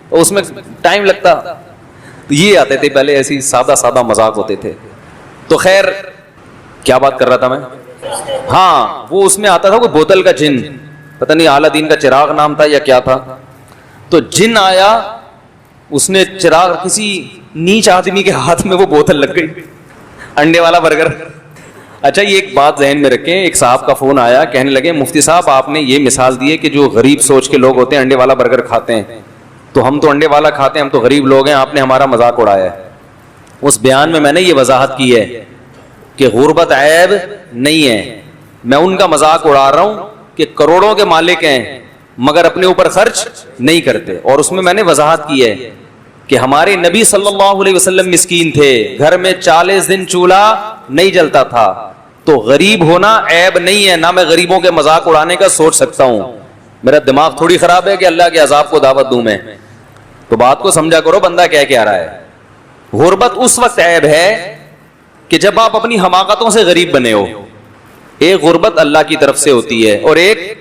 تو اس میں ٹائم لگتا. یہ آتے تھے پہلے, ایسی سادہ سادہ مذاق ہوتے تھے. تو خیر کیا بات کر رہا تھا میں, ہاں وہ اس میں آتا تھا کوئی بوتل کا جن, پتہ نہیں اعلیٰ دین کا چراغ نام تھا یا کیا تھا. تو جن آیا, اس نے چراغ, کسی نیچ آدمی کے ہاتھ میں وہ بوتل لگ گئی, انڈے والا برگر. اچھا یہ ایک بات ذہن میں رکھیں, ایک صاحب کا فون آیا, کہنے لگے مفتی صاحب آپ نے یہ مثال دی ہے کہ جو غریب سوچ کے لوگ ہوتے ہیں انڈے والا برگر کھاتے ہیں, تو ہم تو انڈے والا کھاتے ہیں, ہم تو غریب لوگ ہیں, آپ نے ہمارا مذاق اڑایا ہے. اس بیان میں نے یہ وضاحت کی ہے کہ غربت عیب نہیں ہے, میں ان کا مذاق اڑا رہا ہوں کہ کروڑوں کے مالک ہیں مگر اپنے اوپر خرچ نہیں کرتے. اور اس میں نے وضاحت کی ہے کہ ہمارے نبی صلی اللہ علیہ وسلم مسکین تھے, گھر میں 40 دن چولہا نہیں جلتا تھا. تو غریب ہونا عیب نہیں ہے, نہ میں غریبوں کے مذاق اڑانے کا سوچ سکتا ہوں. میرا دماغ تھوڑی خراب ہے کہ اللہ کے عذاب کو دعوت دوں میں. تو بات کو سمجھا کرو بندہ کیا رہا ہے. غربت اس وقت عیب ہے کہ جب آپ اپنی حماقتوں سے غریب بنے ہو. ایک غربت اللہ کی طرف سے ہوتی ہے, اور ایک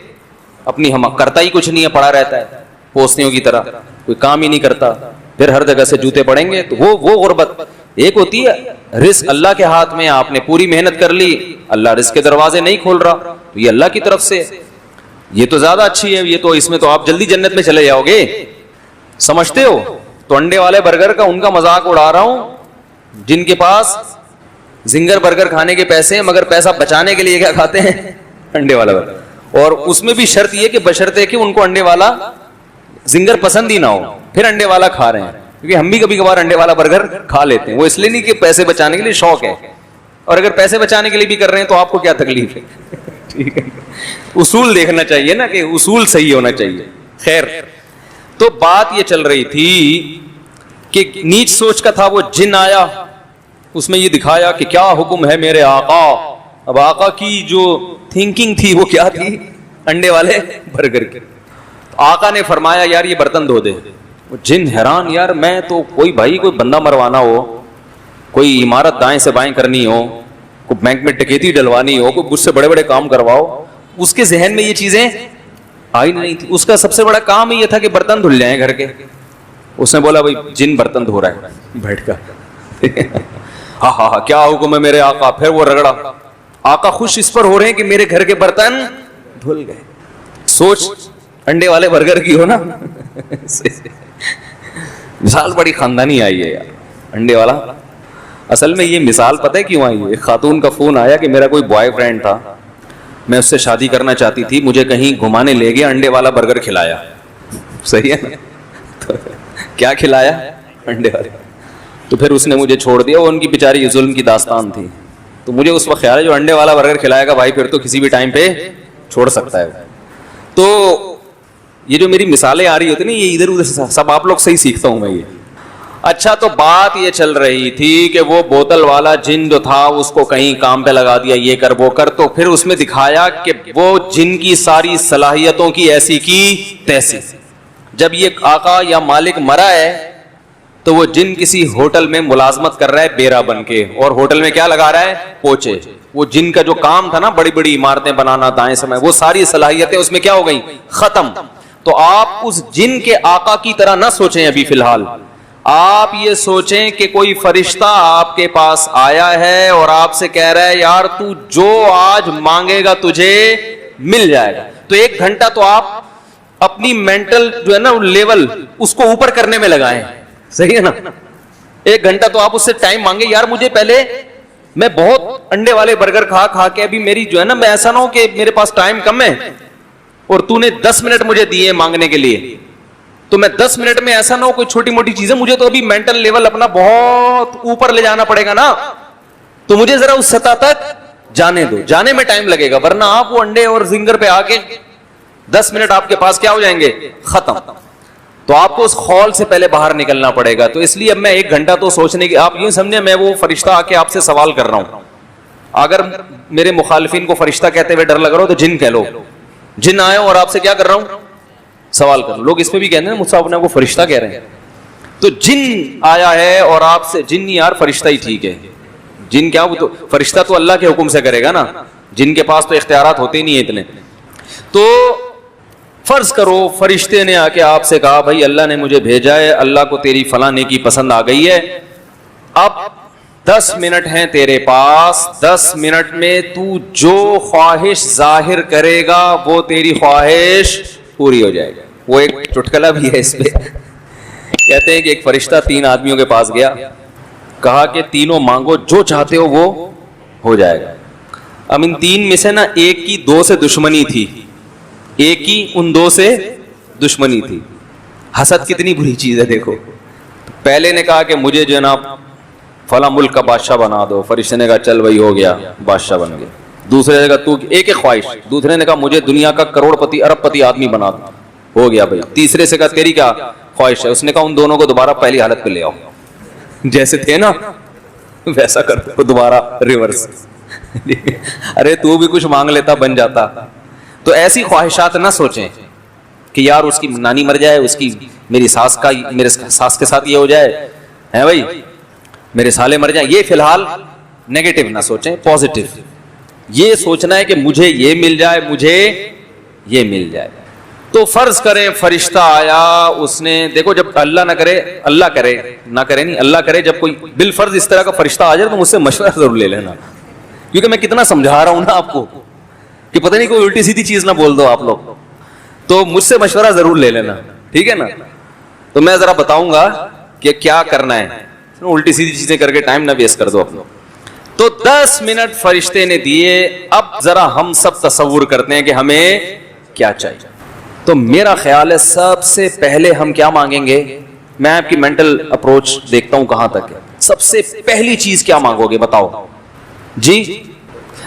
اپنی کرتا ہی کچھ نہیں ہے, پڑا رہتا ہے پوسنیوں کی طرح, کوئی کام ہی نہیں کرتا, پھر ہر جگہ سے جوتے پڑیں گے. تو وہ غربت. ایک ہوتی ہے رزق اللہ کے ہاتھ میں, آپ نے پوری محنت کر لی, اللہ رزق کے دروازے نہیں کھول رہا, تو یہ اللہ کی طرف سے, یہ تو زیادہ اچھی ہے. یہ تو اس میں تو آپ جلدی جنت میں چلے جاؤ گے, سمجھتے ہو. تو انڈے والے برگر کا ان کا مذاق اڑا رہا ہوں جن کے پاس زنگر برگر کھانے کے پیسے ہیں, مگر پیسہ بچانے کے لیے کیا کھاتے ہیں, انڈے والا برگر. اور اس میں بھی شرط یہ کہ بشرطے کہ ان کو انڈے والا زنگر پسند ہی نہ ہو، پھر انڈے والا کھا رہے ہیں، کیونکہ ہم بھی کبھی کبھار انڈے والا برگر کھا لیتے ہیں، وہ اس لیے نہیں کہ پیسے بچانے کے لیے، شوق ہے، اور اگر پیسے بچانے کے لیے بھی کر رہے ہیں تو آپ کو کیا تکلیف ہے؟ ٹھیک ہے، اصول دیکھنا چاہیے نا، کہ اصول صحیح ہونا چاہیے. خیر، تو بات یہ چل رہی تھی کہ نیچ سوچ کا تھا، وہ جن آیا، اس میں یہ دکھایا کہ کیا حکم ہے میرے آقا. اب آقا کی جو تھنکنگ تھی وہ کیا تھی؟ انڈے والے برگر کی. آقا نے فرمایا یار یہ برتن دھو دے. جن حیران، یار میں تو کوئی بھائی کوئی بندہ مروانا ہو، کوئی عمارت دائیں سے بائیں کرنی ہو، کوئی بینک میں ڈکیتی ڈلوانی ہو، کوئی مجھ سے بڑے بڑے کام کرواؤ، اس کے ذہن میں یہ چیزیں آئی نہیں تھی. اس کا سب سے بڑا کام ہی یہ تھا کہ برتن دھل جائیں گھر کے. اس نے بولا بھائی جن برتن دھو رہا ہے بیٹھ کر. ہاں ہاں ہاں کیا حکم ہے میرے آقا. پھر وہ رگڑا. آقا خوش اس پر ہو رہے ہیں کہ میرے گھر کے برتن دھل گئے. سوچ انڈے والے برگر کی ہو نا. مثال بڑی خاندانی آئی ہے یار انڈے والا. اصل میں یہ مثال پتہ ہے کیوں آئی ہے؟ ایک خاتون کا فون آیا کہ میرا کوئی بوائے فرینڈ تھا، میں اس سے شادی کرنا چاہتی تھی، مجھے کہیں گھمانے لے گیا، انڈے والا برگر کھلایا. صحیح ہے نا؟ تو کیا کھلایا؟ انڈے والے. تو پھر اس نے مجھے چھوڑ دیا. وہ ان کی بیچاری ظلم کی داستان تھی. تو مجھے اس وقت خیال ہے جو انڈے والا برگر کھلائے گا بھائی پھر تو کسی بھی ٹائم پہ چھوڑ سکتا ہے. تو یہ جو میری مثالیں آ رہی ہوتی نا، یہ ادھر ادھر سب آپ لوگ سے ہی سیکھتا ہوں میں یہ. اچھا، تو بات یہ چل رہی تھی کہ وہ بوتل والا جن جو تھا اس کو کہیں کام پہ لگا دیا، یہ کر وہ کر. تو پھر اس میں دکھایا کہ وہ جن کی ساری صلاحیتوں کی ایسی کی تیسی. جب یہ آقا یا مالک مرا ہے تو وہ جن کسی ہوٹل میں ملازمت کر رہا ہے بیرا بن کے، اور ہوٹل میں کیا لگا رہا ہے؟ پوچے. وہ جن کا جو کام تھا نا بڑی بڑی عمارتیں بنانا دائیں سمے، وہ ساری صلاحیتیں اس میں کیا ہو گئی؟ ختم. تو آپ اس جن کے آقا کی طرح نہ سوچیں ابھی فی الحال. آپ یہ سوچیں کہ کوئی فرشتہ آپ کے پاس آیا ہے اور آپ سے کہہ رہا ہے یار تو جو آج مانگے گا تجھے مل جائے گا. تو 1 گھنٹہ تو آپ اپنی مینٹل جو ہے نا لیول اس کو اوپر کرنے میں لگائیں. صحیح ہے نا؟ 1 گھنٹہ تو آپ اس سے ٹائم مانگے، یار مجھے پہلے میں بہت انڈے والے برگر کھا کھا کے ابھی میری جو ہے نا، میں ایسا نہ ہو کہ میرے پاس ٹائم کم ہے اور تو نے 10 منٹ مجھے دیے مانگنے کے لیے، تو میں 10 منٹ میں ایسا نہ ہو کوئی چھوٹی موٹی چیزیں، مجھے تو ابھی مینٹل لیول اپنا بہت اوپر لے جانا پڑے گا نا. تو مجھے ذرا اس سطح تک جانے دو، جانے میں ٹائم لگے گا، ورنہ آپ وہ انڈے اور زنگر پہ آ کے 10 منٹ آپ کے پاس کیا ہو جائیں گے؟ ختم. تو آپ کو اس خول سے پہلے باہر نکلنا پڑے گا. تو اس لیے اب میں 1 گھنٹہ تو سوچنے کی، آپ یوں سمجھیں میں وہ فرشتہ آ کے آپ سے سوال کر رہا ہوں. اگر میرے مخالفین کو فرشتہ کہتے ہوئے ڈر لگ رہا ہو تو جن کہہ لو. جن آئے اور آپ سے کیا کر رہا ہوں؟ سوال کر. لوگ اس پہ بھی کہتے ہیں مجھ سے اپنے کو فرشتہ کہہ رہے ہیں. تو جن آیا ہے اور آپ سے، جن یار فرشتہ ہی ٹھیک ہے. جن کیا، وہ تو فرشتہ تو اللہ کے حکم سے کرے گا نا، جن کے پاس تو اختیارات ہوتے ہی نہیں ہیں اتنے. تو فرض کرو فرشتے نے آ کے آپ سے کہا بھائی اللہ نے مجھے بھیجا ہے، اللہ کو تیری فلاں نیکی پسند آ گئی ہے، اب 10 منٹ ہیں تیرے پاس، 10 منٹ میں تو جو خواہش ظاہر کرے گا وہ تیری خواہش پوری ہو جائے گا. وہ ایک چٹکلا بھی ہے اس پہ. کہتے ہیں کہ ایک فرشتہ 3 آدمیوں کے پاس گیا، کہا کہ تینوں مانگو جو چاہتے ہو وہ ہو جائے گا. اب ان 3 میں سے نا ایک کی 2 سے دشمنی تھی، ایک کی ان 2 سے دشمنی تھی. حسد کتنی بری چیز ہے دیکھو. پہلے نے کہا کہ مجھے جو ہے نا فلاں ملک کا بادشاہ بنا دو، فرشتے نے کہا چل بھائی ہو گیا، بادشاہ بن گیا. دوسرے نے کہا تو ایک خواہش، دوسرے نے کہا مجھے دنیا کا کروڑ پتی ارب پتی آدمی بنا دو، ہو گیا بھائی. تیسرے سے کہا تیری کیا خواہش ہے؟ اس نے کہا ان دونوں کو دوبارہ پہلی حالت پہ لے آؤ، جیسے تھے نا ویسا کر دو دوبارہ ریورس. ارے تو بھی کچھ مانگ لیتا بن جاتا. تو ایسی خواہشات نہ سوچیں کہ یار اس کی نانی مر جائے، اس کی میری ساس کے ساتھ یہ ہو جائے ہے بھائی، میرے سالے مر جائیں. یہ فی الحال نیگیٹو نہ سوچیں، پازیٹو یہ سوچنا ہے کہ مجھے یہ مل جائے، مجھے یہ مل جائے. تو فرض کریں فرشتہ آیا، اس نے دیکھو جب اللہ نہ کرے، اللہ کرے نہ کرے نہیں، اللہ کرے جب کوئی بالفرض اس طرح کا فرشتہ آ جائے تو مجھ سے مشورہ ضرور لے لینا، کیونکہ میں کتنا سمجھا رہا ہوں نا آپ کو کہ پتہ نہیں کوئی الٹی سیدھی چیز نہ بول دو آپ لوگ. تو مجھ سے مشورہ ضرور لے لینا، ٹھیک ہے نا؟ تو میں ذرا بتاؤں گا کہ کیا کرنا ہے، الٹی سیدھی چیزیں کر کے ٹائم نہ ویسٹ کر دو اپنا. تو 10 منٹ فرشتے نے دیے. اب ذرا ہم سب تصور کرتے ہیں کہ ہمیں کیا چاہیے. تو میرا خیال ہے سب سے پہلے ہم کیا مانگیں گے؟ میں آپ کی مینٹل اپروچ دیکھتا ہوں کہاں تک ہے. سب سے پہلی چیز کیا مانگو گے بتاؤ جی؟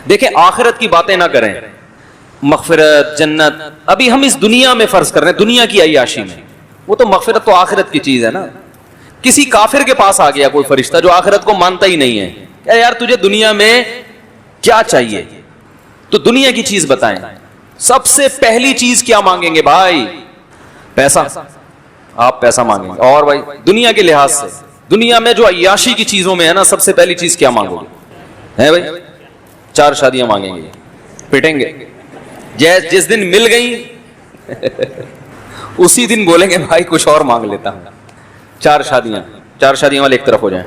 دیکھیں آخرت کی باتیں نہ کریں, مغفرت, جنت. ابھی ہم اس دنیا میں فرض کر رہے ہیں, دنیا کی عیاشی میں. وہ تو مغفرت تو آخرت کی چیز ہے نا. کسی کافر کے پاس آ گیا کوئی فرشتہ جو آخرت کو مانتا ہی نہیں ہے, کہ یار تجھے دنیا میں کیا چاہیے, تو دنیا کی چیز بتائیں. سب سے پہلی چیز کیا مانگیں گے بھائی؟ پیسہ. آپ پیسہ مانگیں گے. اور بھائی دنیا کے لحاظ سے دنیا میں جو عیاشی کی چیزوں میں ہے نا, سب سے پہلی چیز کیا مانگو گے؟ ہے بھائی 4 شادیاں مانگیں گے, پٹیں گے. جس دن مل گئی اسی دن بولیں گے بھائی کچھ اور مانگ لیتا ہوں. 4 شادیاں والے ایک طرف ہو جائیں.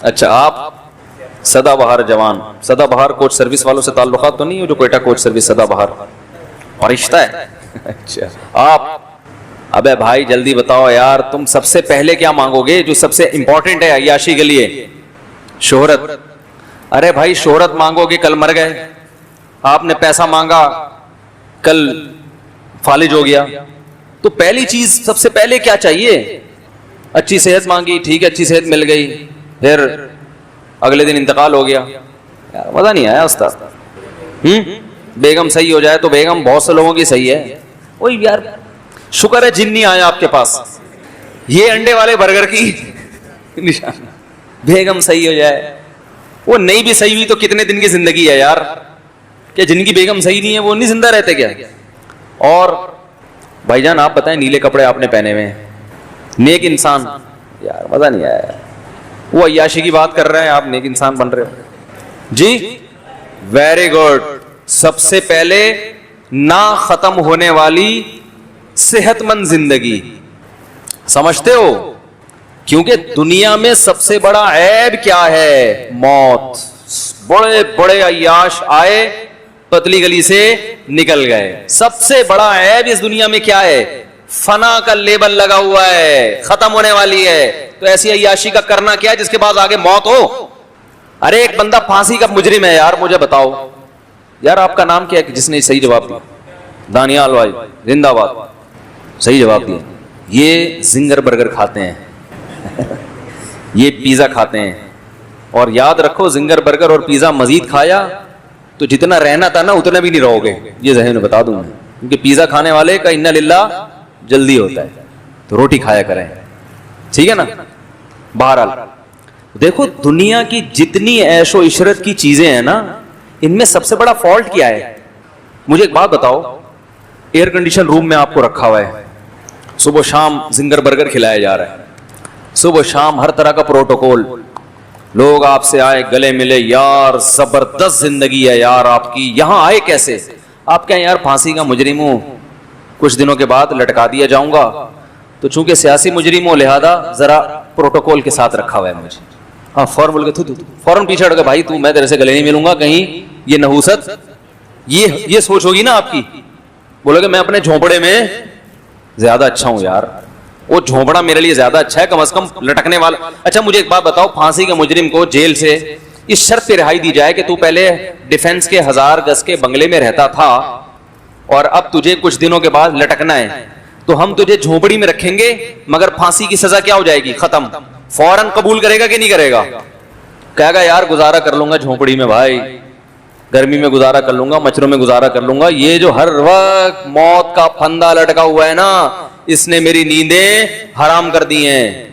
اچھا آپ سدا بہار جوان, سدا بہار کوچ سروس والوں سے تعلقات تو نہیں ہو جو کوئٹہ کوچ سروس سدا بہار فرشتہ ہے؟ اچھا آپ, ابے بھائی جلدی بتاؤ یار, تم سب سے پہلے کیا مانگو گے جو سب سے امپورٹنٹ ہے عیاشی کے لیے؟ شہرت. ارے بھائی شہرت مانگو گے کل مر گئے. آپ نے پیسہ مانگا کل فالج ہو گیا. تو پہلی چیز سب سے پہلے کیا چاہیے؟ اچھی صحت مانگی, ٹھیک ہے اچھی صحت مل گئی, پھر اگلے دن انتقال ہو گیا. یار مزہ نہیں آیا استاد. بیگم صحیح ہو جائے تو بیگم بہت سے لوگوں کی صحیح ہے. وہی یار شکر ہے جن نہیں آیا آپ کے پاس. یہ انڈے والے برگر کی نشان, بیگم صحیح ہو جائے. وہ نہیں بھی صحیح ہوئی تو کتنے دن کی زندگی ہے یار, کہ جن کی بیگم صحیح نہیں ہے وہ نہیں زندہ رہتے کیا؟ اور بھائی جان آپ بتائیں, نیلے کپڑے آپ نے پہنے ہوئے ہیں, نیک انسان, یار مزہ نہیں آیا. وہ عیاشی کی بات کر رہے ہیں, آپ نیک انسان بن رہے ہو جی. Very good. سب سے پہلے نہ ختم ہونے والی صحت مند زندگی, سمجھتے ہو؟ کیونکہ دنیا میں سب سے بڑا عیب کیا ہے؟ موت. بڑے بڑے عیاش آئے پتلی گلی سے نکل گئے. سب سے بڑا عیب اس دنیا میں کیا ہے؟ فنا کا لیبل لگا ہوا ہے, ختم ہونے والی ہے. تو ایسی عیاشی کا کرنا کیا ہے جس کے بعد آگے موت ہو؟ ارے ایک بندہ پھانسی کا مجرم ہے یار, مجھے بتاؤ یار آپ کا نام کیا ہے جس نے صحیح جواب دیا؟ دانیال بھائی زندہ باد, صحیح جواب دیا. یہ زنگر برگر کھاتے ہیں, یہ پیزا کھاتے ہیں. اور یاد رکھو زنگر برگر اور پیزا مزید کھایا تو جتنا رہنا تھا نا اتنا بھی نہیں رہو گے, یہ ذہن میں بتا دوں میں. کیونکہ پیزا کھانے والے کا انا للہ جلدی ہوتا ہے, تو روٹی کھایا کریں, ٹھیک ہے نا. بہرحال دیکھو دنیا کی جتنی عیش و عشرت کی چیزیں ہیں نا, ان میں سب سے بڑا فالٹ کیا ہے؟ مجھے ایک بات بتاؤ, ایئر کنڈیشن روم میں آپ کو رکھا ہوا ہے, صبح شام زنگر برگر کھلایا جا رہا ہے, صبح شام ہر طرح کا پروٹوکول, لوگ آپ سے آئے گلے ملے, یار زبردست زندگی ہے یار آپ کی, یہاں آئے کیسے؟ آپ کہیں یار پھانسی کا مجرم ہوں, کچھ دنوں کے بعد لٹکا دیا جاؤں گا, تو چونکہ سیاسی مجرم ہوں لہذا ذرا پروٹوکول کے ساتھ رکھا ہوا ہے مجھے. ہاں فوراً بول کے فوراً پیچھے ہٹ گئے, بھائی تو میں تیرے سے گلے نہیں ملوں گا, کہیں یہ نحوست, یہ سوچ ہوگی نا آپ کی. بولو کہ میں اپنے جھونپڑے میں زیادہ اچھا ہوں یار, وہ جھونپڑا میرے لیے زیادہ اچھا ہے, کم از کم لٹکنے والا. اچھا مجھے ایک بات بتاؤ, پھانسی کے مجرم کو جیل سے اس شرط پہ رہائی دی جائے کہ تو پہلے ڈیفنس کے 1000 گز کے بنگلے میں رہتا تھا اور اب تجھے کچھ دنوں کے بعد لٹکنا ہے, تو ہم تجھے جھونپڑی میں رکھیں گے مگر پھانسی کی سزا کیا ہو جائے گی؟ ختم. فوراً قبول کرے گا کہ نہیں کرے گا؟ کہے گا یار گزارا کر لوں گا جھونپڑی میں بھائی, گرمی میں گزارا کر لوں گا, مچھروں میں گزارا کر لوں گا, یہ جو ہر وقت موت کا پھندا لٹکا ہوا ہے نا, اس نے میری نیندیں حرام کر دی ہیں.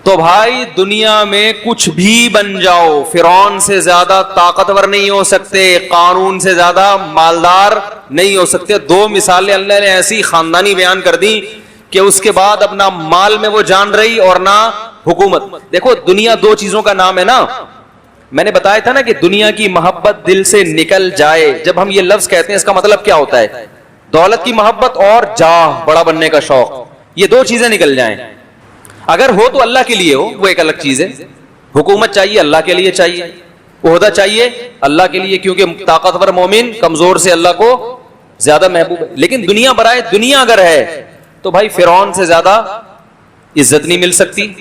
تو بھائی دنیا میں کچھ بھی بن جاؤ, فرعون سے زیادہ طاقتور نہیں ہو سکتے, قارون سے زیادہ مالدار نہیں ہو سکتے. 2 مثالیں اللہ نے ایسی خاندانی بیان کر دی کہ اس کے بعد اپنا مال میں وہ جان رہی اور نہ حکومت. دیکھو دنیا 2 چیزوں کا نام ہے نا, میں نے بتایا تھا نا کہ دنیا کی محبت دل سے نکل جائے. جب ہم یہ لفظ کہتے ہیں اس کا مطلب کیا ہوتا ہے؟ دولت کی محبت اور جاہ, بڑا بننے کا شوق, یہ 2 چیزیں نکل جائیں. اگر ہو تو اللہ کے لیے ہو, وہ ایک الگ چیز ہے. حکومت چاہیے اللہ کے لیے چاہیے, عہدہ چاہیے اللہ کے لیے, کیونکہ طاقتور مومن کمزور سے اللہ کو زیادہ محبوب ہے. لیکن دنیا برائے دنیا اگر ہے تو بھائی فرعون سے زیادہ عزت نہیں مل سکتی.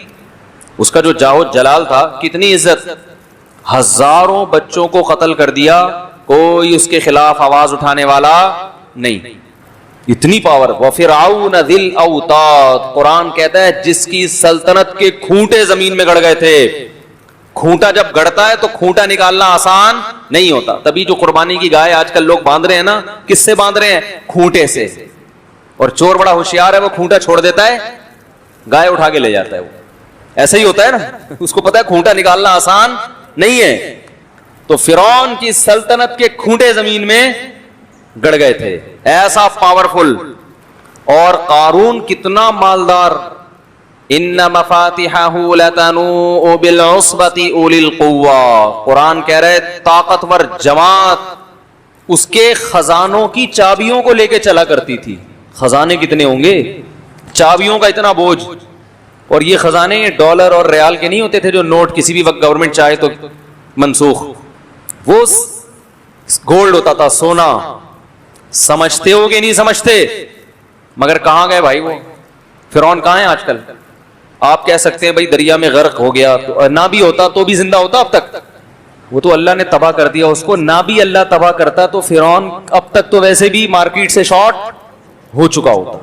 اس کا جو جاہ و جلال تھا, کتنی عزت, ہزاروں بچوں کو قتل کر دیا, کوئی اس کے خلاف آواز اٹھانے والا نہیں. اتنی پاور. وَفِرْعَوْنَ ذِي الْأَوْتَادِ, قرآن کہتا ہے جس کی سلطنت کے کھونٹے زمین میں گڑ گئے تھے. کھونٹا جب گڑتا ہے تو کھونٹا نکالنا آسان نہیں ہوتا. تبھی جو قربانی کی گائے آج کل لوگ باندھ رہے ہیں نا, کس سے باندھ رہے ہیں؟ کھونٹے سے. اور چور بڑا ہوشیار ہے, وہ کھونٹا چھوڑ دیتا ہے, گائے اٹھا کے لے جاتا ہے. وہ ایسا ہی ہوتا ہے نا, اس کو پتا ہے کھونٹا نکالنا آسان نہیں ہے. تو فرعون کی سلطنت کے کھونٹے زمین میں گڑ گئے تھے, ایسا پاورفل. اور قارون کتنا مالدار. ان مفاتحہ لتنوء بالعصبۃ اولی القوہ, قرآن کہہ رہے طاقتور جماعت اس کے خزانوں کی چابیوں کو لے کے چلا کرتی تھی. خزانے کتنے ہوں گے, چابیوں کا اتنا بوجھ. اور یہ خزانے ڈالر اور ریال کے نہیں ہوتے تھے جو نوٹ کسی بھی وقت گورنمنٹ چاہے تو منسوخ. وہ گولڈ ہوتا تھا, سونا. سمجھتے ہو کہ نہیں سمجھتے؟ مگر کہاں گئے بھائی وہ فرعون؟ کہاں ہیں آج کل؟ آپ کہہ سکتے ہیں بھائی دریا میں غرق ہو گیا, نہ بھی ہوتا تو بھی زندہ ہوتا اب تک. وہ تو اللہ نے تباہ کر دیا اس کو. نہ بھی اللہ تباہ کرتا تو فرعون اب تک تو ویسے بھی مارکیٹ سے شارٹ ہو چکا ہوتا.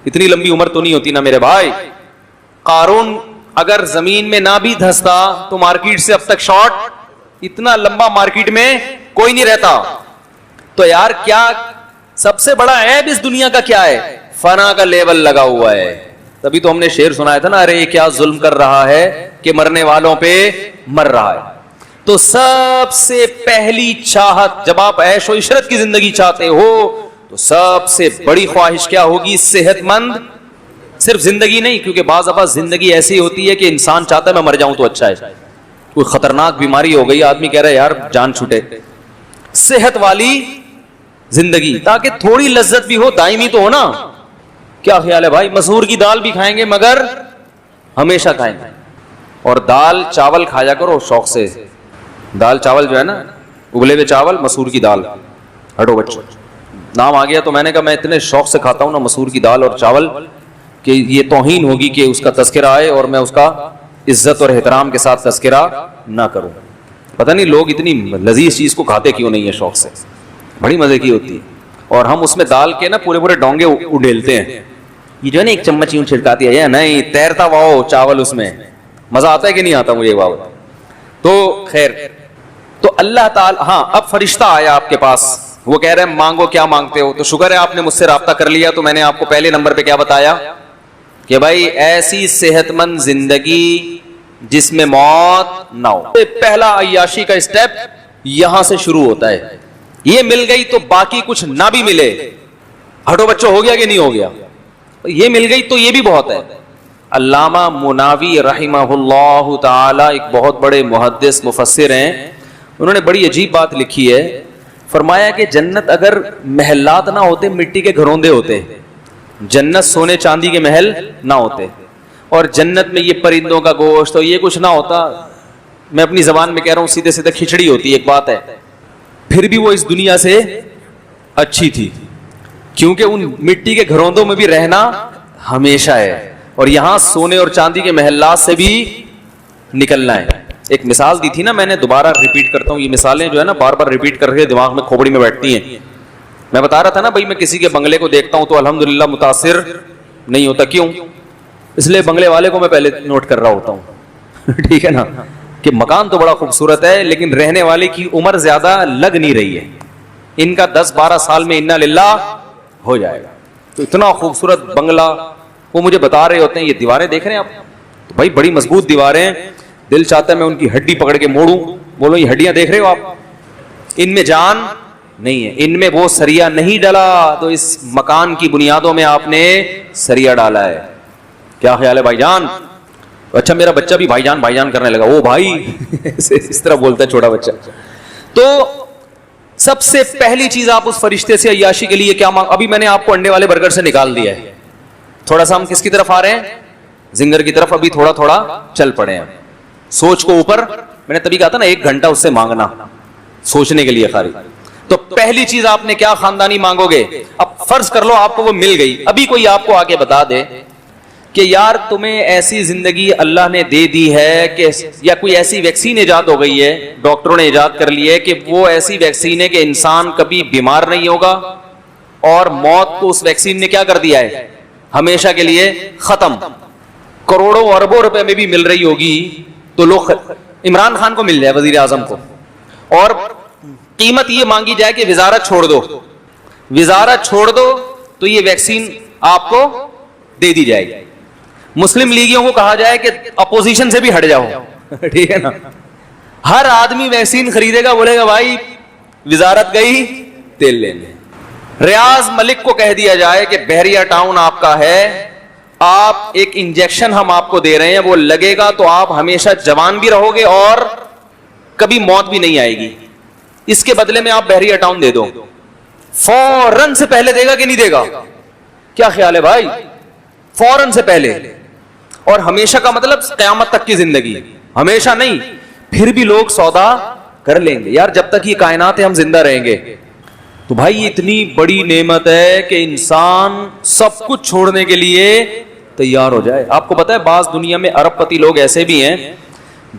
اتنی لمبی عمر تو نہیں ہوتی نا میرے بھائی. قارون اگر زمین میں نہ بھی دھستا تو مارکیٹ سے اب تک شارٹ, اتنا لمبا مارکیٹ میں کوئی نہیں رہتا. تو یار کیا سب سے بڑا عیب اس دنیا کا کیا ہے؟ فنا کا لیبل لگا ہوا ہے. تبھی تو ہم نے شعر سنایا تھا نا, ارے یہ کیا ظلم کر رہا ہے کہ مرنے والوں پہ مر رہا ہے. تو سب سے پہلی چاہت جب آپ عیش و عشرت کی زندگی چاہتے ہو تو سب سے بڑی خواہش کیا ہوگی؟ صحت مند. صرف زندگی نہیں, کیونکہ بعض دفعہ زندگی ایسی ہوتی ہے کہ انسان چاہتا ہے میں مر جاؤں تو اچھا ہے. کوئی خطرناک بیماری ہو گئی, آدمی کہہ رہا ہے یار جان چھوٹے. صحت والی زندگی تاکہ تھوڑی لذت بھی ہو, دائمی تو ہو نا. کیا خیال ہے بھائی؟ مسور کی دال بھی کھائیں گے مگر ہمیشہ کھائیں گے. اور دال چاول کھایا کرو شوق سے. دال چاول جو ہے نا, ابلے ہوئے چاول, مسور کی دال. ہٹو بچوں, نام آ گیا تو میں نے کہا میں اتنے شوق سے کھاتا ہوں نا مسور کی دال اور چاول کہ یہ توہین ہوگی کہ اس کا تذکرہ آئے اور میں اس کا عزت اور احترام کے ساتھ تذکرہ نہ کروں. پتہ نہیں لوگ اتنی لذیذ چیز کو کھاتے کیوں نہیں ہے شوق سے, بڑی مزے کی ہوتی ہے. اور ہم اس میں دال کے نا پورے پورے ڈونگے اڈیلتے ہیں. یہ جو ہے نا ایک چمچ یوں چھڑکاتی ہے, نہیں تیرتا واؤ چاول اس میں. مزہ آتا ہے کہ نہیں آتا مجھے واؤ. تو خیر, تو اللہ تعالی, ہاں اب فرشتہ آیا آپ کے پاس, وہ کہہ رہے ہیں مانگو کیا مانگتے ہو. تو شکر ہے آپ نے مجھ سے رابطہ کر لیا. تو میں نے آپ کو پہلے نمبر پہ کیا بتایا کہ بھائی ایسی صحت مند زندگی جس میں موت نہ ہو. پہلا عیاشی کا اسٹیپ یہاں سے شروع ہوتا ہے. یہ مل گئی تو باقی کچھ نہ بھی ملے. ہٹو بچوں, ہو گیا کہ نہیں ہو گیا؟ یہ مل گئی تو یہ بھی بہت ہے. علامہ مناوی رحمہ اللہ تعالی ایک بہت بڑے محدث مفسر ہیں, انہوں نے بڑی عجیب بات لکھی ہے. فرمایا کہ جنت اگر محلات نہ ہوتے, مٹی کے گھروندے ہوتے, جنت سونے چاندی کے محل نہ ہوتے, اور جنت میں یہ پرندوں کا گوشت اور یہ کچھ نہ ہوتا, میں اپنی زبان میں کہہ رہا ہوں سیدھے سیدھے کھچڑی ہوتی ایک بات ہے, پھر بھی وہ اس دنیا سے اچھی تھی. کیونکہ ان مٹی کے گھروندوں میں بھی رہنا ہمیشہ ہے, اور یہاں سونے اور چاندی کے محلات سے بھی نکلنا ہے. ایک مثال دی تھی نا میں نے, دوبارہ ریپیٹ کرتا ہوں. یہ مثالیں جو ہے نا بار بار ریپیٹ کر کے دماغ میں کھوپڑی میں بیٹھتی ہیں. میں بتا رہا تھا نا بھائی, میں کسی کے بنگلے کو دیکھتا ہوں تو الحمدللہ متاثر نہیں ہوتا. کیوں؟ اس لیے بنگلے والے کو میں پہلے نوٹ کر رہا ہوتا ہوں. ٹھیک ہے نا, کہ مکان تو بڑا خوبصورت ہے لیکن رہنے والے کی عمر زیادہ لگ نہیں رہی ہے. ان کا 10-12 سال میں انا للہ ہو جائے گا. تو اتنا خوبصورت بنگلہ, وہ مجھے بتا رہے ہوتے ہیں. یہ دیواریں دیکھ رہے ہیں آپ, تو بھائی بڑی مضبوط دیواریں, دل چاہتا ہے میں ان کی ہڈی پکڑ کے موڑوں. بولو یہ ہڈیاں دیکھ رہے ہو آپ, ان میں جان نہیں ہے, ان میں وہ سریا نہیں ڈالا, تو اس مکان کی بنیادوں میں آپ نے سریا ڈالا ہے. کیا خیال ہے بھائی جان؟ اچھا میرا بچہ بھی بھائی جان بھائی جان کرنے لگا, وہ بھائی اس طرح بولتا ہے چھوٹا بچہ. تو سب سے پہلی چیز آپ اس فرشتے سے عیاشی کے لیے کیا مانگ. ابھی میں نے آپ کو انڈے والے برگر سے نکال دیا ہے, تھوڑا سا ہم کس کی طرف آ رہے ہیں؟ زنگر کی طرف. ابھی تھوڑا تھوڑا چل پڑے ہیں, سوچ کو اوپر. میں نے تبھی کہا تھا نا 1 گھنٹہ اس سے مانگنا سوچنے کے لیے خالی. تو پہلی چیز آپ نے کیا خاندانی مانگو گے؟ اب فرض کر لو آپ کو وہ مل گئی. ابھی کوئی آپ کو آگے بتا دے کہ یار تمہیں ایسی زندگی اللہ نے دے دی ہے کہ یا کوئی ایسی ویکسین ایجاد ہو گئی ہے, ڈاکٹروں نے ایجاد کر لی ہے کہ وہ ایسی ویکسین ہے کہ انسان کبھی بیمار نہیں ہوگا, اور موت کو اس ویکسین نے کیا کر دیا ہے, ہمیشہ کے لیے ختم. کروڑوں اربوں روپے میں بھی مل رہی ہوگی تو لوگ, عمران خان کو مل جائے, وزیر اعظم کو, اور قیمت یہ مانگی جائے کہ وزارت چھوڑ دو, وزارت چھوڑ دو تو یہ ویکسین آپ کو دے دی جائے گی. مسلم لیگیوں کو کہا جائے کہ اپوزیشن سے بھی ہٹ جاؤ, ٹھیک ہے نا, ہر آدمی ویکسین خریدے گا, بولے گا بھائی وزارت گئی تیل لینے. ریاض ملک کو کہہ دیا جائے کہ بحریہ ٹاؤن آپ کا ہے, آپ ایک انجیکشن ہم آپ کو دے رہے ہیں, وہ لگے گا تو آپ ہمیشہ جوان بھی رہو گے اور کبھی موت بھی نہیں آئے گی, اس کے بدلے میں آپ بحریہ ٹاؤن دے دو. فوراً سے پہلے دے گا کہ نہیں دے گا؟ کیا خیال ہے بھائی؟ فوراً سے پہلے. اور ہمیشہ کا مطلب قیامت تک کی زندگی, ہمیشہ نہیں, پھر بھی لوگ سودا کر لیں گے. یار جب تک یہ کائنات ہے ہم زندہ رہیں گے. تو بھائی یہ اتنی بڑی نعمت ہے کہ انسان سب کچھ چھوڑنے کے لیے تیار ہو جائے. آپ کو پتا ہے بعض دنیا میں ارب پتی لوگ ایسے بھی ہیں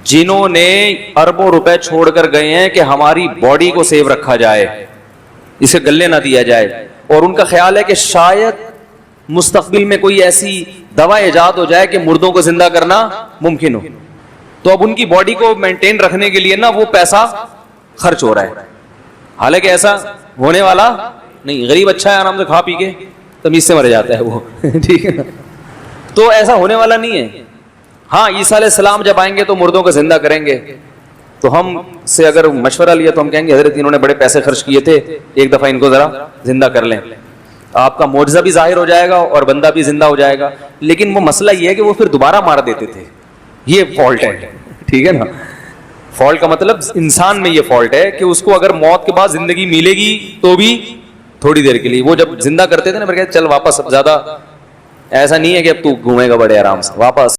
جنہوں نے اربوں روپے چھوڑ کر گئے ہیں کہ ہماری باڈی کو سیو رکھا جائے, اسے گلنے نہ دیا جائے, اور ان کا خیال ہے کہ شاید مستقبل میں کوئی ایسی دوا ایجاد ہو جائے کہ مردوں کو زندہ کرنا ممکن ہو. تو اب ان کی باڈی کو مینٹین رکھنے کے لیے نا وہ پیسہ خرچ ہو رہا ہے, حالانکہ ایسا ہونے والا نہیں. غریب اچھا ہے, آرام سے کھا پی کے تمیز سے مر جاتا ہے وہ, ٹھیک ہے نا, تو ایسا ہونے والا نہیں ہے. ہاں عیسیٰ علیہ السلام جب آئیں گے تو مردوں کو زندہ کریں گے, تو ہم سے اگر مشورہ لیا تو ہم کہیں گے حضرت انہوں نے بڑے پیسے خرچ کیے تھے, ایک دفعہ ان کو ذرا زندہ کر لیں, آپ کا معجزہ بھی ظاہر ہو جائے گا اور بندہ بھی زندہ ہو جائے گا. لیکن وہ مسئلہ یہ ہے کہ وہ پھر دوبارہ مار دیتے تھے, یہ فالٹ ہے, ٹھیک ہے نا. فالٹ کا مطلب انسان میں یہ فالٹ ہے کہ اس کو اگر موت کے بعد زندگی ملے گی تو بھی تھوڑی دیر کے لیے. وہ جب زندہ کرتے تھے نا پھر کہتے چل واپس, اب زیادہ ایسا نہیں ہے کہ اب تو گھومے گا بڑے آرام سے, واپس